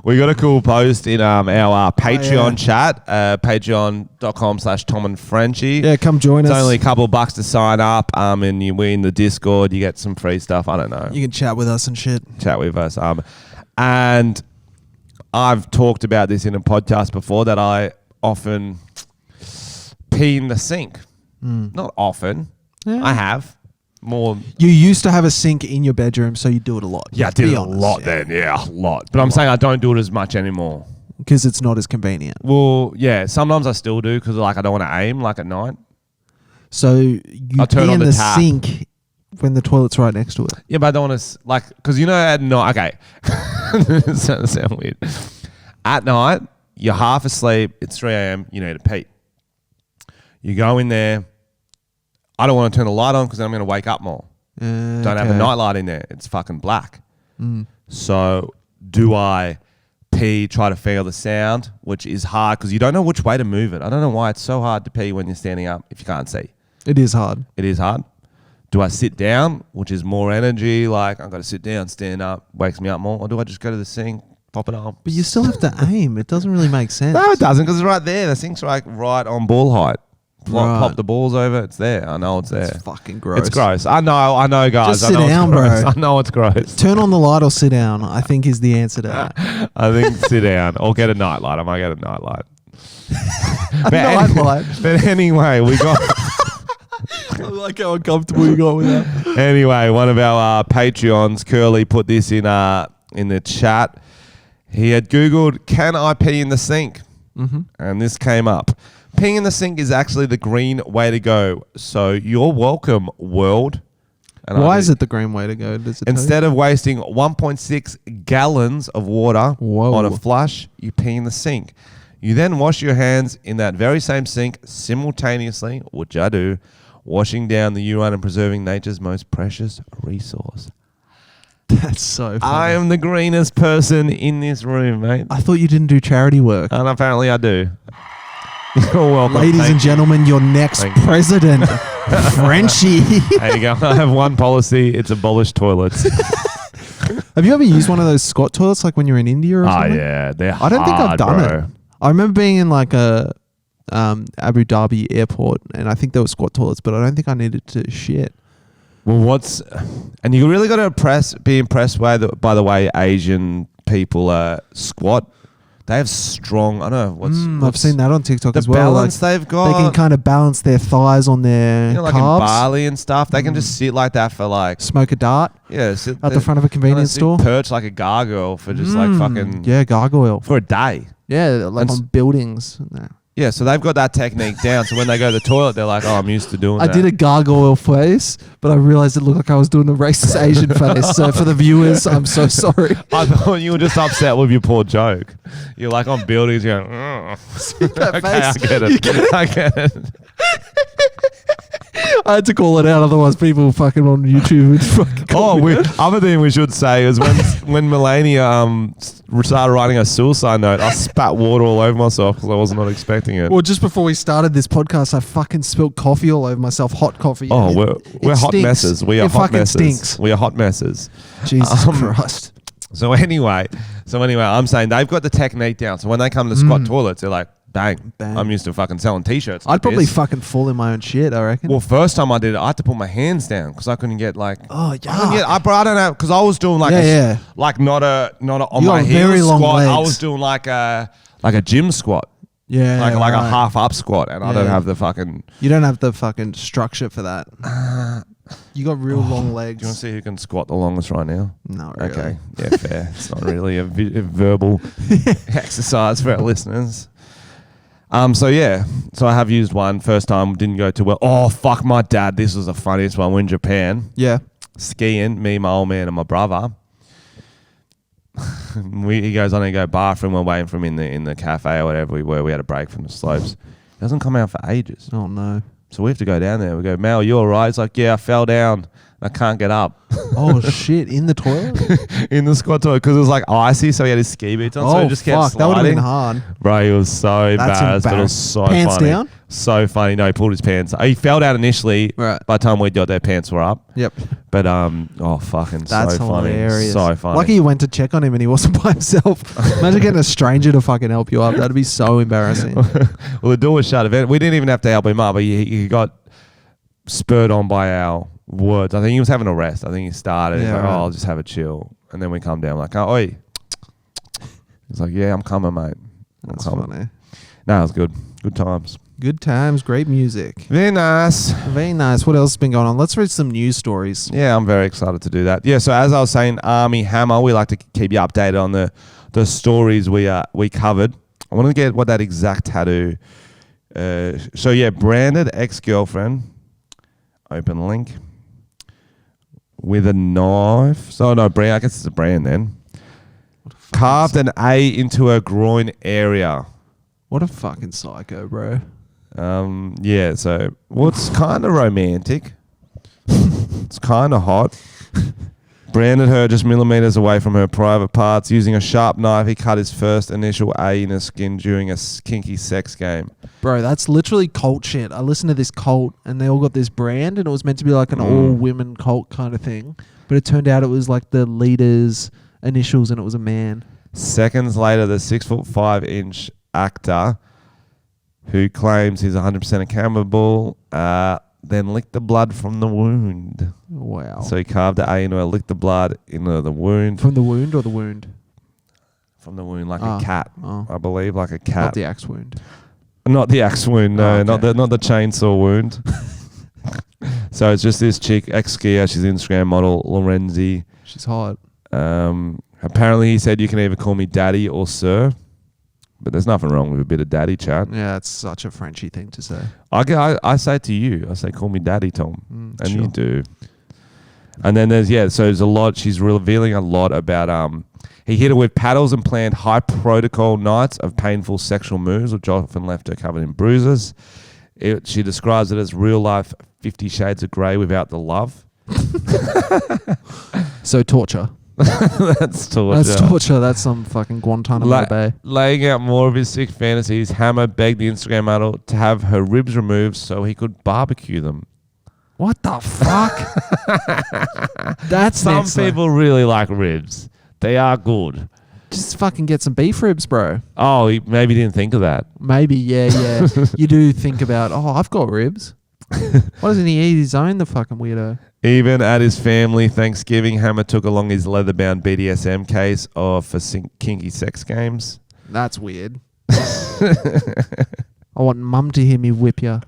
We got a cool post in our Patreon chat, patreon.com/Tom and Frenchy. Yeah, come join us. It's only a couple of bucks to sign up. And you win the Discord. You get some free stuff. I don't know. You can chat with us and shit. Chat with us. And I've talked about this in a podcast before that I often pee in the sink. Not often. Yeah. I have more. You used to have a sink in your bedroom, so you do it a lot. Yeah, I did it a lot then. Yeah, a lot. But I'm saying I don't do it as much anymore. Because it's not as convenient. Well, yeah. Sometimes I still do because I don't want to aim like at night. So you pee in the sink when the toilet's right next to it. Yeah, but I don't want to, because at night, okay. Does that sound weird? At night, you're half asleep. It's 3 a.m. You need to pee. You go in there. I don't want to turn the light on because I'm going to wake up more. Don't have a night light in there. It's fucking black. So do I pee, try to feel the sound, which is hard because you don't know which way to move it. I don't know why it's so hard to pee when you're standing up if you can't see. It is hard. It is hard. Do I sit down, which is more energy, like I've got to sit down, stand up, wakes me up more, or do I just go to the sink, pop it on? But you still have to aim. It doesn't really make sense. No, it doesn't because it's right there. The sink's like right on ball height. Pop the balls over. It's there. I know it's there. It's fucking gross. It's gross. I know, guys. Just sit down, bro. I know it's gross. Turn on the light or sit down, I think is the answer to that. I think sit down or get a night light. I might get a night light. But anyway, we got... I like how uncomfortable you got with that. Anyway, one of our Patreons, Curly, put this in the chat. He had Googled, can I pee in the sink? And this came up. Peeing in the sink is actually the green way to go. So you're welcome, world. And why is it the green way to go? Instead of wasting 1.6 gallons of water on a flush, you pee in the sink. You then wash your hands in that very same sink simultaneously, which I do, washing down the urine and preserving nature's most precious resource. That's so funny. I am the greenest person in this room, mate. I thought you didn't do charity work. And apparently I do. You're welcome. Ladies and gentlemen, your next president, Frenchy. There you go. I have one policy. It's abolish toilets. Have you ever used one of those squat toilets like when you're in India or something? Oh, yeah. They're I don't think I've done bro. it. I remember being in like a Abu Dhabi airport and I think there were squat toilets, but I don't think I needed to shit. Well, and you really got to be impressed by the way Asian people squat. They have strong, I don't know, I've seen that on TikTok as well. The balance they've got. They can kind of balance their thighs on their like carbs. in Bali and stuff. They can just sit like that for like... Smoke a dart? Yeah. At the front of a convenience store? Perch like a gargoyle for just like fucking... Yeah, gargoyle. For a day. Yeah, like on buildings. No. Yeah, so they've got that technique down. So when they go to the toilet, they're like, oh, I'm used to doing that. I did a gargoyle face, but I realized it looked like I was doing a racist Asian face. So for the viewers, I'm so sorry. I thought you were just upset with your poor joke. You're like on buildings, you're going, See that okay, face? I get it. I get it. I had to call it out, otherwise people fucking on YouTube would fucking call me out. Other thing we should say is when Melania started writing a suicide note, I spat water all over myself because I was not expecting it. Well, just before we started this podcast, I fucking spilled coffee all over myself, hot coffee. Oh, we're hot messes. We are hot messes. Stinks. We are hot messes. Jesus Christ. So anyway, I'm saying they've got the technique down. So when they come to squat toilets, they're like, bang. I'm used to fucking selling T-shirts. I'd probably fucking fall in my own shit, I reckon. Well, first time I did it, I had to put my hands down because I couldn't get like... Oh, yeah. I don't know, because I was doing like like not a on my heels squat. I was doing like a gym squat. Yeah. Like a half up squat, and I don't have the fucking... You don't have the fucking structure for that. You got real long legs. Do you want to see who can squat the longest right now? No, really. Okay. Yeah, fair. It's not really a verbal exercise for our listeners. So I have used one. First time didn't go too well. Oh, fuck my dad. This was the funniest one. We're in Japan. Yeah. Skiing, me, my old man and my brother. He goes on and go bathroom. We're waiting for him in the cafe or whatever we were. We had a break from the slopes. He doesn't come out for ages. Oh, no. So we have to go down there. We go, Mal, you all right? He's like, yeah, I fell down. I can't get up. Oh, shit. In the toilet? In the squat toilet because it was like icy, so he had his ski boots on, so he just kept sliding. That would have been hard. Bro, he was so embarrassed, but it was so pants funny. Down? So funny. No, he pulled his pants. He fell down initially. Right. By the time we got there, pants were up. Yep. But, fucking that's so hilarious. funny. So funny. Lucky you went to check on him and he wasn't by himself. Imagine getting a stranger to fucking help you up. That'd be so embarrassing. Well, the door was shut. We didn't even have to help him up, but he got spurred on by our words. I think he was having a rest. I think he started. He's like, right. I'll just have a chill. And then we come down like, oh, oi. He's like, yeah, I'm coming, mate. That's funny. No, it was good. Good times. Good times. Great music. Very nice. Very nice. What else has been going on? Let's read some news stories. Yeah, I'm very excited to do that. Yeah, so as I was saying, Army Hammer, we like to keep you updated on the stories we covered. I want to get what that exact tattoo... branded ex-girlfriend... Open link with a knife. So no brand. I guess it's a brand then. Carved an A into her groin area. What a fucking psycho, bro. Yeah, so it's kind of romantic. It's kind of hot. Branded her just millimeters away from her private parts. Using a sharp knife, he cut his first initial A in her skin during a kinky sex game. Bro, that's literally cult shit. I listened to this cult and they all got this brand and it was meant to be like an all-women cult kind of thing. But it turned out it was like the leader's initials and it was a man. Seconds later, the 6'5" actor, who claims he's 100% accountable, then licked the blood from the wound. Wow. So he carved the A into her, licked the blood into the wound. From the wound or the wound? From the wound, like a cat, I believe, like a cat. Not the axe wound. Not the axe wound, no. Okay. Not the chainsaw wound. So it's just this chick, ex-skier, she's an Instagram model, Lorenzi. She's hot. Apparently he said you can either call me daddy or sir. But there's nothing wrong with a bit of daddy chat. Yeah, it's such a Frenchy thing to say. I say to you, I say, call me daddy, Tom. And sure. you do. And then so there's a lot, she's revealing a lot about, he hit her with paddles and planned high protocol nights of painful sexual moves, which often left her covered in bruises. She describes it as real life 50 Shades of Grey without the love. So torture. That's torture. That's torture. That's some fucking Guantanamo Bay. Laying out more of his sick fantasies, Hammer begged the Instagram model to have her ribs removed so he could barbecue them. What the fuck? That's some people really like ribs. They are good. Just fucking get some beef ribs, bro. Oh, he maybe didn't think of that. Maybe, yeah. You do think about, I've got ribs. Why doesn't he eat his own, the fucking weirdo? Even at his family Thanksgiving, Hammer took along his leather-bound BDSM case for kinky sex games. That's weird. I want mum to hear me whip ya.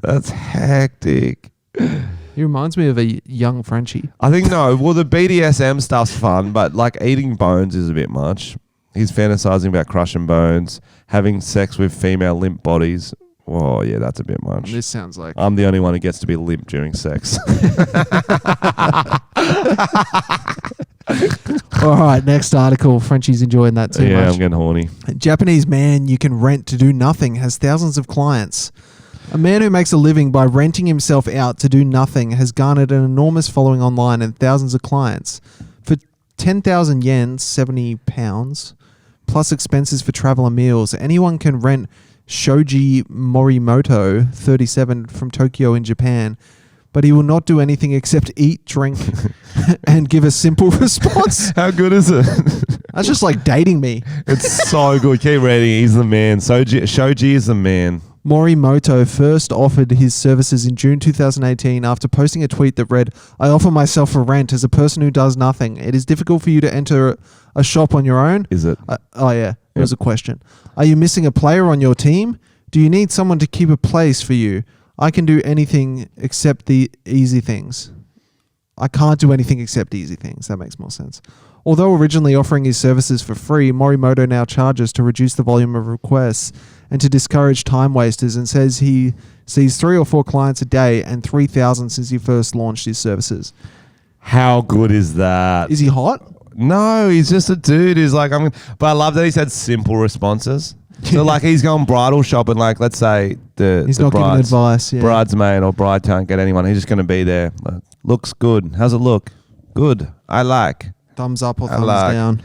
That's hectic. He reminds me of a young Frenchy. I think no. Well, the BDSM stuff's fun, but like eating bones is a bit much. He's fantasizing about crushing bones, having sex with female limp bodies. Oh, yeah, that's a bit much. This sounds like... I'm the only one who gets to be limp during sex. All right, next article. Frenchie's enjoying that too much. Yeah, I'm getting horny. A Japanese man you can rent to do nothing has thousands of clients. A man who makes a living by renting himself out to do nothing has garnered an enormous following online and thousands of clients. For 10,000 yen, £70, plus expenses for travel and meals, anyone can rent Shoji Morimoto, 37, from Tokyo in Japan, but he will not do anything except eat, drink, and give a simple response. How good is it? That's just like dating me. It's so good. Keep reading. He's the man. Shoji is the man. Morimoto first offered his services in June 2018 after posting a tweet that read, "I offer myself for rent as a person who does nothing. It is difficult for you to enter a shop on your own." Is it? Yeah. There's a question. Are you missing a player on your team? Do you need someone to keep a place for you? I can do anything except the easy things. I can't do anything except easy things. That makes more sense. Although originally offering his services for free, Morimoto now charges to reduce the volume of requests and to discourage time wasters, and says he sees 3 or 4 clients a day and 3,000 since he first launched his services. How good is that? Is he hot? No, he's just a dude who's like, but I love that he's had simple responses. So like he's going bridal shopping, like let's say he's not giving advice. Yeah. Bridesmaid or bride can't get anyone. He's just going to be there. Like, looks good. How's it look? Good. I like. Thumbs up or thumbs down.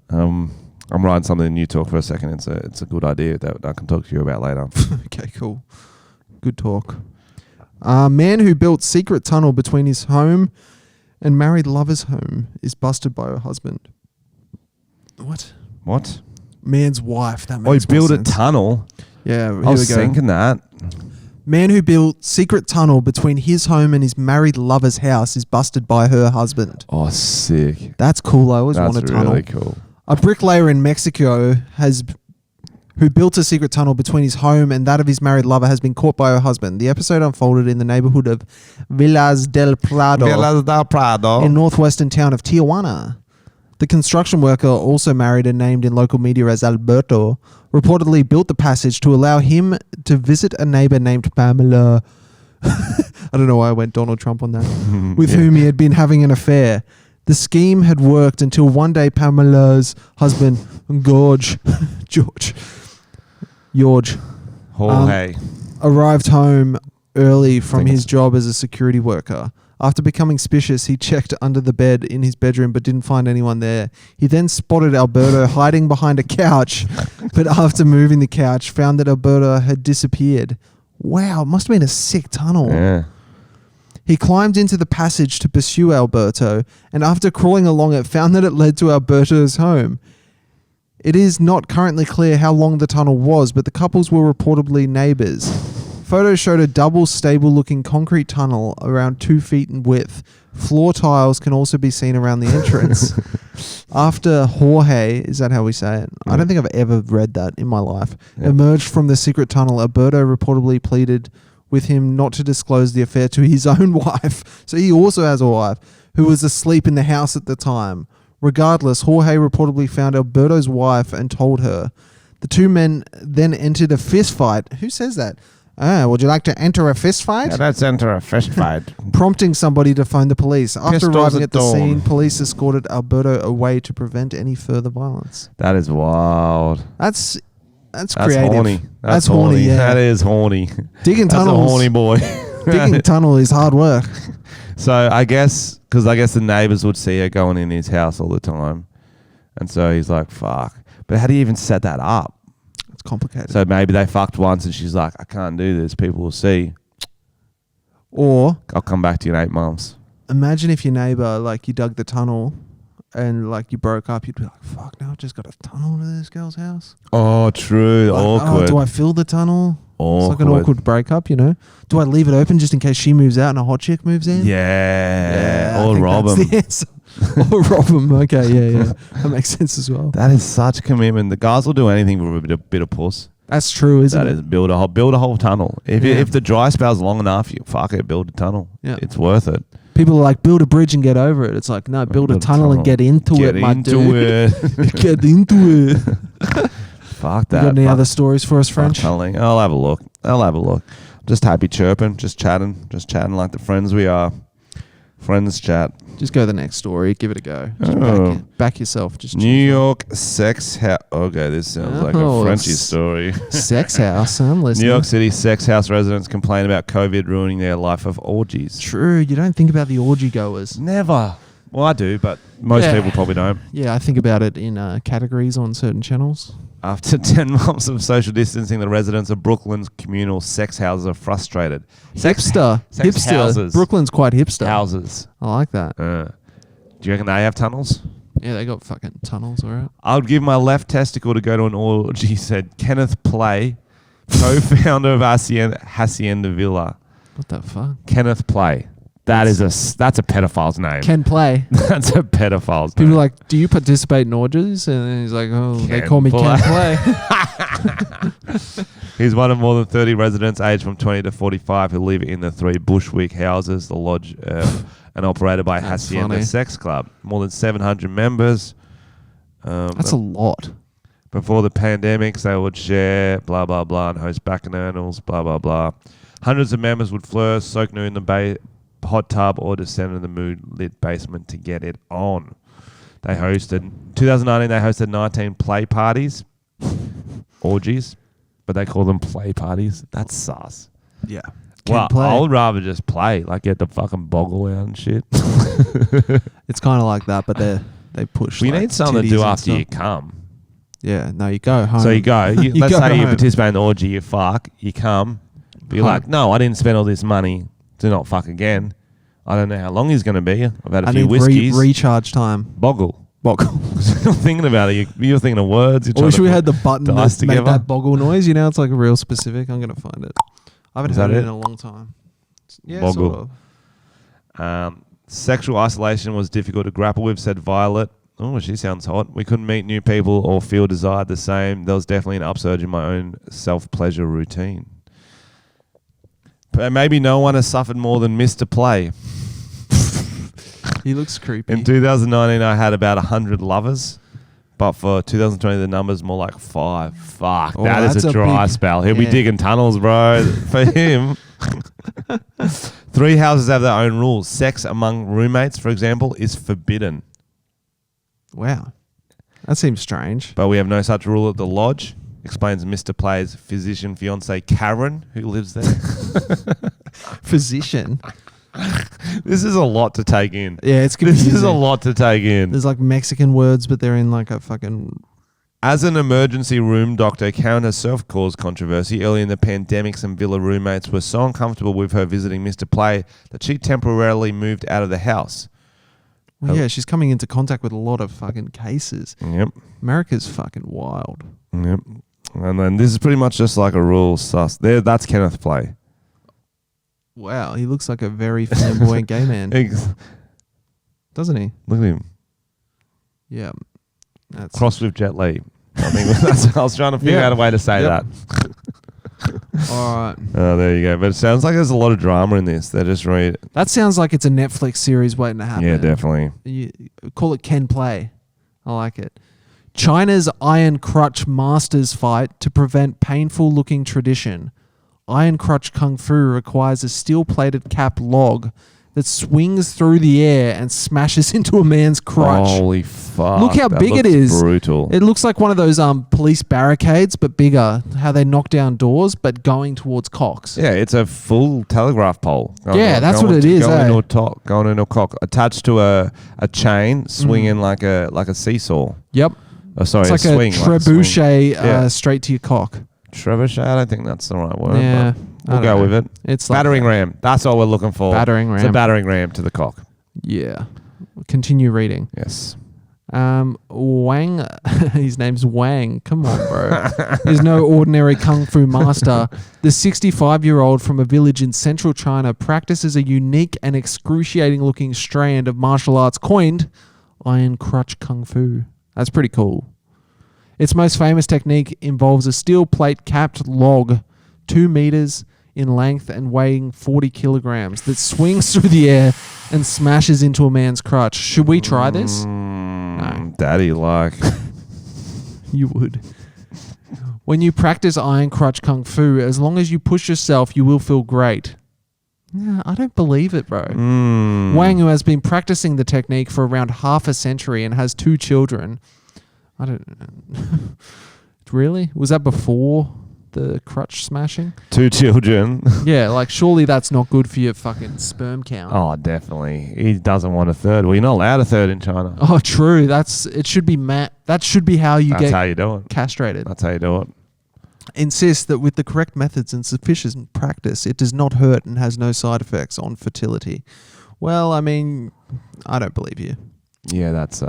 I'm writing something in New Talk for a second. It's a good idea that I can talk to you about later. Okay, cool. Good talk. Man who built secret tunnel between his home and married lover's home is busted by her husband. What? Man's wife. That makes he built a tunnel. Yeah, I was thinking that. Man who built secret tunnel between his home and his married lover's house is busted by her husband. Oh, sick. That's cool. I always want a tunnel. That's really cool. A bricklayer in Mexico who built a secret tunnel between his home and that of his married lover has been caught by her husband. The episode unfolded in the neighborhood of Villas del Prado in northwestern town of Tijuana. The construction worker, also married and named in local media as Alberto, reportedly built the passage to allow him to visit a neighbor named Pamela. I don't know why I went Donald Trump on that. With whom he had been having an affair. The scheme had worked until one day Pamela's husband, George, Jorge. Arrived home early from his job as a security worker. After becoming suspicious, he checked under the bed in his bedroom but didn't find anyone there. He then spotted Alberto hiding behind a couch, but after moving the couch, found that Alberto had disappeared. Wow, it must have been a sick tunnel. Yeah. He climbed into the passage to pursue Alberto, and after crawling along it, found that it led to Alberto's home. It is not currently clear how long the tunnel was, but the couples were reportedly neighbours. Photos showed a double stable-looking concrete tunnel around 2 feet in width. Floor tiles can also be seen around the entrance. After Jorge, is that how we say it? I don't think I've ever read that in my life. Emerged from the secret tunnel, Alberto reportedly pleaded with him not to disclose the affair to his own wife. So he also has a wife who was asleep in the house at the time. Regardless, Jorge reportedly found Alberto's wife and told her. The two men then entered a fist fight. Who says that? Would you like to enter a fist fight? Yeah, let's enter a fist fight. Prompting somebody to phone the police. After Pistols arriving at the dawn. scene, police escorted Alberto away to prevent any further violence. That is wild. That's That's creative. horny. That's horny, yeah. That is horny. Digging That's tunnels. a horny boy. Digging tunnel is hard work. So I guess the neighbors would see her going in his house all the time. And so he's like, fuck. But how do you even set that up? It's complicated. So maybe they fucked once and she's like, I can't do this. People will see. Or I'll come back to you in 8 months. imagine if your neighbor, like, you dug the tunnel and, like, you broke up, you'd be like, fuck, now I've just got a tunnel to this girl's house. Oh, true. Like, awkward. Oh, do I fill the tunnel? Awkward. It's like an awkward breakup, you know? Do I leave it open just in case she moves out and a hot chick moves in? Yeah. I Or think rob that's him. the answer. Or rob him. Okay, yeah. That makes sense as well. That is such commitment. The guys will do anything for a bit of puss. That's true, isn't That it? is build a whole tunnel. If the dry spell's long enough, you fuck it, build a tunnel. Yeah. It's worth it. People are like, build a bridge and get over it. It's like, no, build a tunnel and get into it, my dude. Get into it. Fuck that. You got any other stories for us, French? Tunneling. I'll have a look. Just happy chirping, just chatting like the friends we are. Friends chat. Just go to the next story. Give it a go. Just back yourself. Just New York sex house. Okay, this sounds like a Frenchy story. Sex house. I'm listening. New York City sex house residents complain about COVID ruining their life of orgies. True. You don't think about the orgy goers. Never. Well, I do, but most people probably don't. Yeah, I think about it in categories on certain channels. After 10 months of social distancing, the residents of Brooklyn's communal sex houses are frustrated. Hipster. houses. Brooklyn's quite hipster. Houses. I like that. Do you reckon they have tunnels? Yeah, they got fucking tunnels, all right. I would give my left testicle to go to an orgy, said Kenneth Play, co-founder of Hacienda Villa. What the fuck? Kenneth Play. That's a pedophile's name. Can play. That's a pedophile's People name. are like, do you participate in orgies? And then he's like, oh, they Ken call me Play. Can play. He's one of more than 30 residents aged from 20 to 45 who live in the 3 Bushwick houses, the lodge, and operated by That's Hacienda funny. Sex Club. More than 700 members. That's a lot. Before the pandemics, they would share, blah, blah, blah, and host bacchanals, blah, blah, blah. Hundreds of members would flirt, soak nude in the hot tub, or descend in the mood-lit basement to get it on. 2019, they hosted 19 play parties, orgies, but they call them play parties. That's sus. Yeah. Well, I would rather just play, like get the fucking boggle out and shit. It's kind of like that, but they push. We like, need something to titties do and after stuff. you come. Yeah, no, you go home. So you go. You Let's go say you home. participate in the orgy, you fuck, you come. Be Home. like, no, I didn't spend all this money to not fuck again. I don't know how long he's going to be. I've had a I few need whiskeys. recharge time. Boggle. Boggle. You're thinking about it. You're thinking of words. I wish we had the button dice that made together. that boggle noise. You know, it's like a real specific. I'm going to find it. I haven't Is heard that it it? in a long time. Yeah, Boggle. sort of. Sexual isolation was difficult to grapple with, said Violet. Oh, she sounds hot. We couldn't meet new people or feel desired the same. There was definitely an upsurge in my own self-pleasure routine. But maybe no one has suffered more than Mr. Play. He looks creepy. In 2019, I had about 100 lovers. But for 2020, the number's more like 5. Fuck, Oh, that is that's a a dry big- spell. He'll be yeah. digging tunnels, bro. For him. 3 houses have their own rules. Sex among roommates, for example, is forbidden. Wow. That seems strange. But we have no such rule at the lodge, explains Mr. Play's physician fiancée Karen, who lives there. Physician? This is a lot to take in. Yeah, it's confusing. This is a lot to take in. There's like Mexican words, but they're in like a fucking... As an emergency room doctor, Karen herself caused controversy. Early in the pandemic, some villa roommates were so uncomfortable with her visiting Mr. Play that she temporarily moved out of the house. Well, yeah, she's coming into contact with a lot of fucking cases. Yep. America's fucking wild. Yep. And then this is pretty much just like a rule sus. There, that's Kenneth Play. Wow, he looks like a very flamboyant gay man. Doesn't he? Look at him. Yeah. That's Crossed with Jet Li. I was trying to figure out a way to say that. All right. Oh, there you go. But it sounds like there's a lot of drama in this. They just read. That sounds like it's a Netflix series waiting to happen. Yeah, definitely. You call it Ken Play. I like it. China's Iron Crutch Masters fight to prevent painful-looking tradition. Iron Crutch Kung Fu requires a steel-plated cap log that swings through the air and smashes into a man's crutch. Holy fuck. Look how big it is. Brutal. It looks like one of those police barricades, but bigger. How they knock down doors, but going towards cocks. Yeah, it's a full telegraph pole. That's what it is. Going into a cock. Attached to a chain, swinging like a seesaw. Yep. Oh, sorry, it's like a swing. A trebuchet straight to your cock. Trebuchet? I don't think that's the right word. Yeah. We'll go with it. It's battering ram. That's all we're looking for. Battering ram. It's a battering ram to the cock. Yeah. Continue reading. Yes. Wang, his name's Wang. Come on, bro. He's no ordinary kung fu master. The 65-year-old from a village in central China practices a unique and excruciating-looking strand of martial arts coined Iron Crutch Kung Fu. That's pretty cool. Its most famous technique involves a steel plate capped log, 2 meters in length and weighing 40 kilograms, that swings through the air and smashes into a man's crutch. Should we try this? No. Daddy, like. You would. When you practice Iron Crutch Kung Fu, as long as you push yourself, you will feel great. Yeah, I don't believe it, bro. Wang, who has been practicing the technique for around half a century and has 2 children. I don't... Really? Was that before the crutch smashing? 2 children. Yeah, like surely that's not good for your fucking sperm count. Oh, definitely. He doesn't want a third. Well, you're not allowed a third in China. Oh, true. It should be that should be how That's how you do it. Castrated. That's how you do it. Insist that with the correct methods and sufficient practice, it does not hurt and has no side effects on fertility. Well, I mean, I don't believe you. Yeah, that's...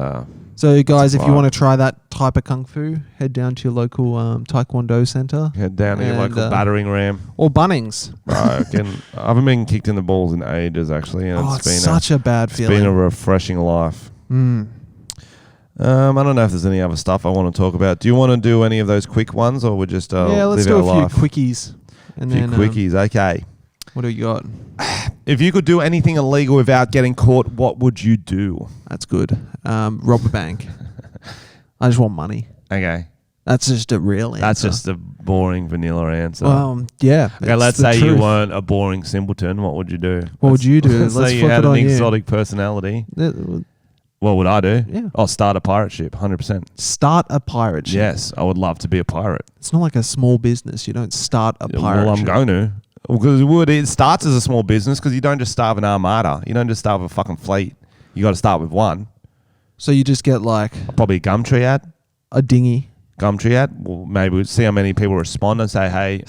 So, guys, if you want to try that type of kung fu, head down to your local taekwondo center. Head down to your local battering ram. Or Bunnings. I haven't been kicked in the balls in ages, actually. And it's been such a bad feeling. It's been a refreshing life. I don't know if there's any other stuff I want to talk about. Do you want to do any of those quick ones, or we just let's do a few quickies. Quickies, okay. What do you got? If you could do anything illegal without getting caught, what would you do? That's good. Rob a bank. I just want money. Okay. That's just a real answer. That's just a boring vanilla answer. Yeah. Okay, let's say you weren't a boring simpleton. What would you do? What would you do? Let's say you had an exotic personality. What would I do? Yeah. I'll start a pirate ship, 100%. Start a pirate ship? Yes, I would love to be a pirate. It's not like a small business. You don't start a pirate ship. Well, I'm going to. Because it starts as a small business because you don't just start with an armada. You don't just start with a fucking fleet. You got to start with one. So you just get like... Probably a Gumtree ad. A dinghy. Gumtree ad. Well, maybe we'll see how many people respond and say, hey,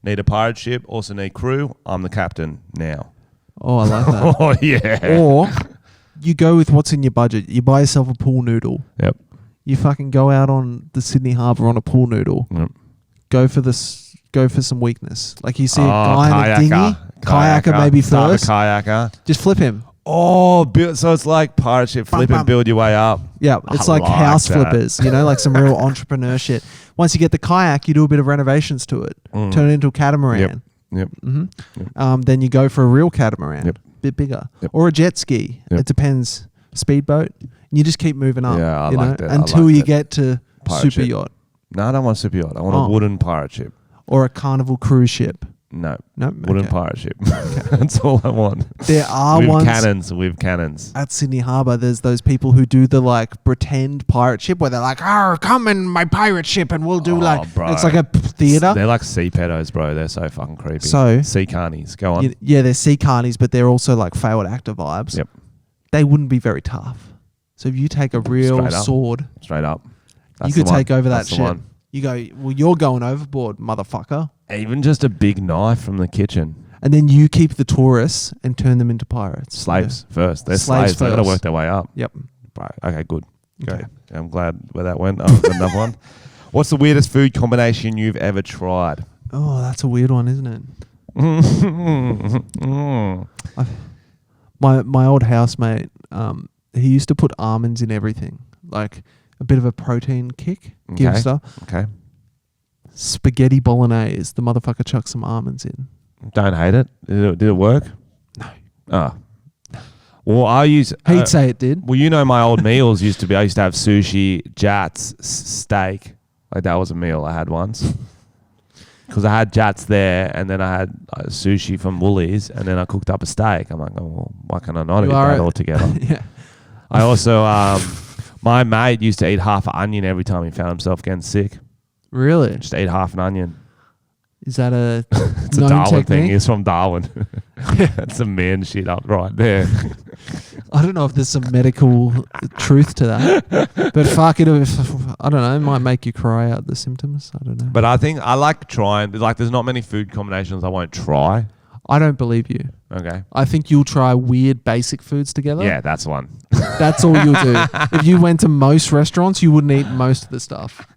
need a pirate ship, also need crew. I'm the captain now. Oh, I like that. Oh, yeah. Or you go with what's in your budget. You buy yourself a pool noodle. Yep. You fucking go out on the Sydney Harbour on a pool noodle. Yep. Go for some weakness. Like you see a guy in a dinghy. Kayaker maybe first. Start a kayaker. Just flip him. Oh, so it's like pirate ship, flip and build your way up. Yeah, it's like house flippers, like some real entrepreneur shit. Once you get the kayak, you do a bit of renovations to it. Turn it into a catamaran. Yep. Then you go for a real catamaran, bit bigger. Yep. Or a jet ski. Yep. It depends. Speedboat. And you just keep moving up. Yeah, I like that. Until you get to pirate super ship. yacht. No, I don't want a super yacht. I want a wooden pirate ship. Or a Carnival cruise ship. No. Nope. Wooden pirate ship. That's all I want. There are with ones with cannons. at Sydney Harbour. There's those people who do the like pretend pirate ship where they're like, "Oh, come in my pirate ship and we'll do bro. It's like a theatre." They're like sea pedos, bro. They're so fucking creepy. So sea carnies. Go on. Yeah, they're sea carnies, but they're also like failed actor vibes. Yep. They wouldn't be very tough. So if you take a real sword, straight up, you could take over that That's the shit. one. You go, well, you're going overboard, motherfucker. Even just a big knife from the kitchen. And then you keep the tourists and turn them into pirates. Slaves first. They're Slaves slaves. They've got to first. work their way up. Yep. Right. Okay, good. Okay. Great. I'm glad where that went. Oh, got another one. What's the weirdest food combination you've ever tried? Oh, that's a weird one, isn't it? My old housemate, he used to put almonds in everything, like a bit of a protein kick. Give stuff. Okay. Spaghetti bolognese. The motherfucker chucked some almonds in. Don't hate it. Did it work? No. Oh. Well, I use... He'd say it did. Well, you know my old meals used to be... I used to have sushi, jats, steak. Like that was a meal I had once. Because I had jats there and then I had sushi from Woolies and then I cooked up a steak. I'm like, oh, well, why can I not eat that all together? Yeah. I also... my mate used to eat half an onion every time he found himself getting sick. Really? Just eat half an onion. Is that a it's a Darwin thing. He's from Darwin. That's some man shit up right there. I don't know if there's some medical truth to that. But fuck it. I don't know. It might make you cry out the symptoms. I don't know. But I think I like trying. Like there's not many food combinations I won't try. I don't believe you. Okay. I think you'll try weird basic foods together. Yeah, that's one. That's all you'll do. If you went to most restaurants, you wouldn't eat most of the stuff.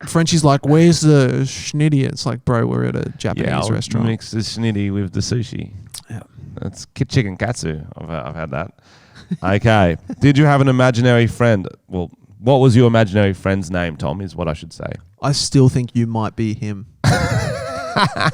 Frenchy's like, where's the schnitty? It's like, bro, we're at a Japanese restaurant. Mix the schnitty with the sushi. Yeah. That's chicken katsu. I've had that. Okay. Did you have an imaginary friend? Well, what was your imaginary friend's name, Tom, is what I should say. I still think you might be him.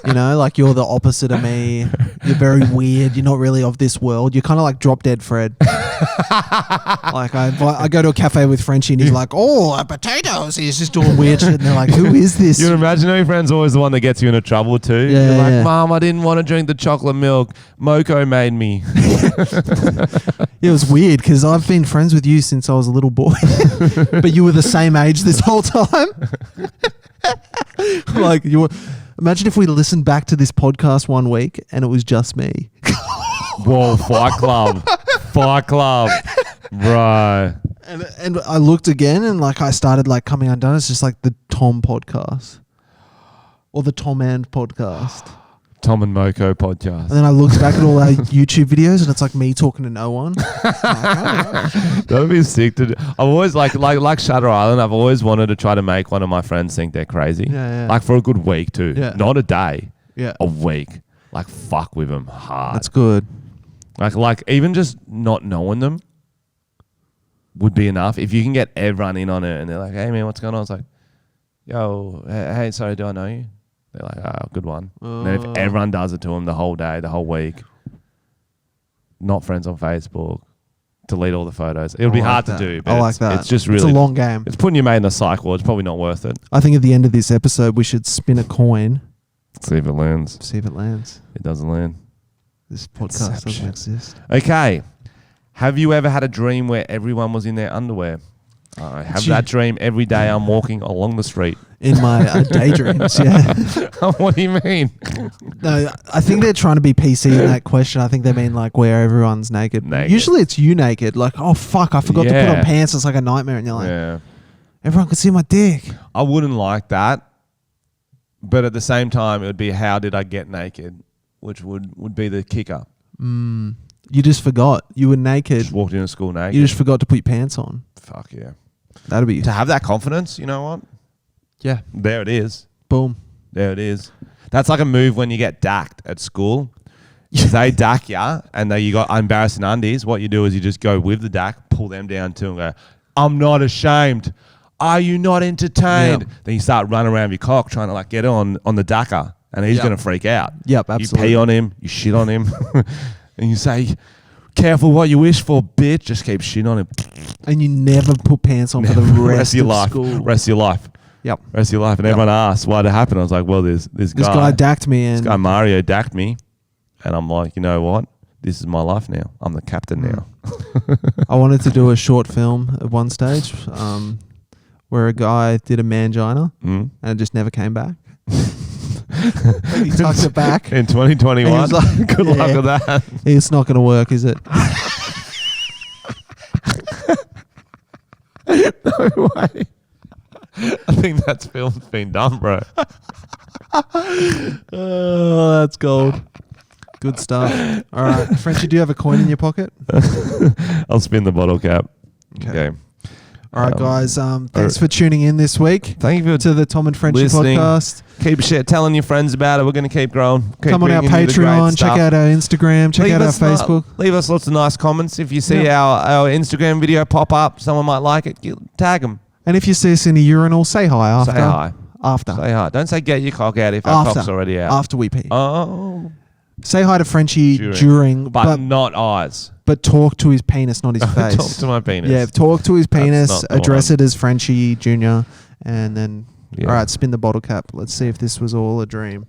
You know, like you're the opposite of me. You're very weird. You're not really of this world. You're kind of like Drop Dead Fred. Like I go to a cafe with Frenchy and he's like, oh, potatoes. He's just doing weird shit. And they're like, who is this? Your imaginary friend's always the one that gets you into trouble too. Yeah, You're like, Mom, I didn't want to drink the chocolate milk. Moko made me. It was weird because I've been friends with you since I was a little boy. But you were the same age this whole time. Like you were. Imagine if we listened back to this podcast one week and it was just me. Whoa, Fight Club. Fight Club. Bro. And I looked again and like I started like coming undone. It's just like the Tom podcast. Or the Tom and podcast. Tom and Moko podcast. And then I looked back at all our YouTube videos and it's like me talking to no one. That would be sick to do. I've always like Shutter Island, I've always wanted to try to make one of my friends think they're crazy. Yeah. Like for a good week too. Yeah. Not a day. Yeah. A week. Like fuck with them hard. That's good. Like even just not knowing them would be enough. If you can get everyone in on it and they're like, hey man, what's going on? It's like, yo, hey, sorry, do I know you? They're like, oh, good one. And then if everyone does it to them the whole day, the whole week, not friends on Facebook, delete all the photos. It'll be hard to do. But I like that. It's just really... It's a long game. It's putting your mate in a cycle. It's probably not worth it. I think at the end of this episode, we should spin a coin. See if it lands. See if it lands. It doesn't land. This podcast doesn't exist. Okay. Have you ever had a dream where everyone was in their underwear? I have that dream every day I'm walking along the street. In my daydreams, yeah. What do you mean? No, I think they're trying to be PC in that question. I think they mean like where everyone's naked. Usually it's you naked. Like, oh, fuck, I forgot to put on pants. It's like a nightmare. And you're like, everyone can see my dick. I wouldn't like that. But at the same time, it would be how did I get naked, which would be the kicker. You just forgot. You were naked. Just walked into school naked. You just forgot to put your pants on. Fuck yeah. That'd be... To have that confidence, you know what? Yeah. There it is. Boom. There it is. That's like a move when you get dacked at school. They dack ya and you got embarrassing undies. What you do is you just go with the dack, pull them down too and go, I'm not ashamed. Are you not entertained? Yep. Then you start running around your cock trying to like get on the dacker and he's going to freak out. Yep, absolutely. You pee on him, you shit on him and you say, careful what you wish for, bitch. Just keep shitting on him. And you never put pants on for the rest of your life. school. Rest of your life. Yep. Rest of your life. And everyone asked why it happened. I was like, well, this guy dacked me. This guy Mario dacked me. And I'm like, you know what? This is my life now. I'm the captain now. I wanted to do a short film at one stage where a guy did a mangina and it just never came back. He tucked it back. In 2021? Like, good luck with that. It's not going to work, is it? No way. I think that film's been done, bro. Oh, that's gold. Good stuff. All right. Frenchy, do you have a coin in your pocket? I'll spin the bottle cap. Okay. All right, guys. Thanks for tuning in this week. Thank you to the Tom and Frenchy podcast. Keep telling your friends about it. We're going to keep growing. Come on our Patreon. Check out our Instagram. Check out our Facebook. Leave us lots of nice comments. If you see our Instagram video pop up, someone might like it, tag them. And if you see us in a urinal, say hi after. Say hi. After. Say hi. Don't say get your cock out if our cock's already out. After we pee. Oh. Say hi to Frenchy during. But not eyes. But talk to his penis, not his face. Talk to my penis. Yeah, talk to his penis. Address it as Frenchy Jr. And then, all right, spin the bottle cap. Let's see if this was all a dream.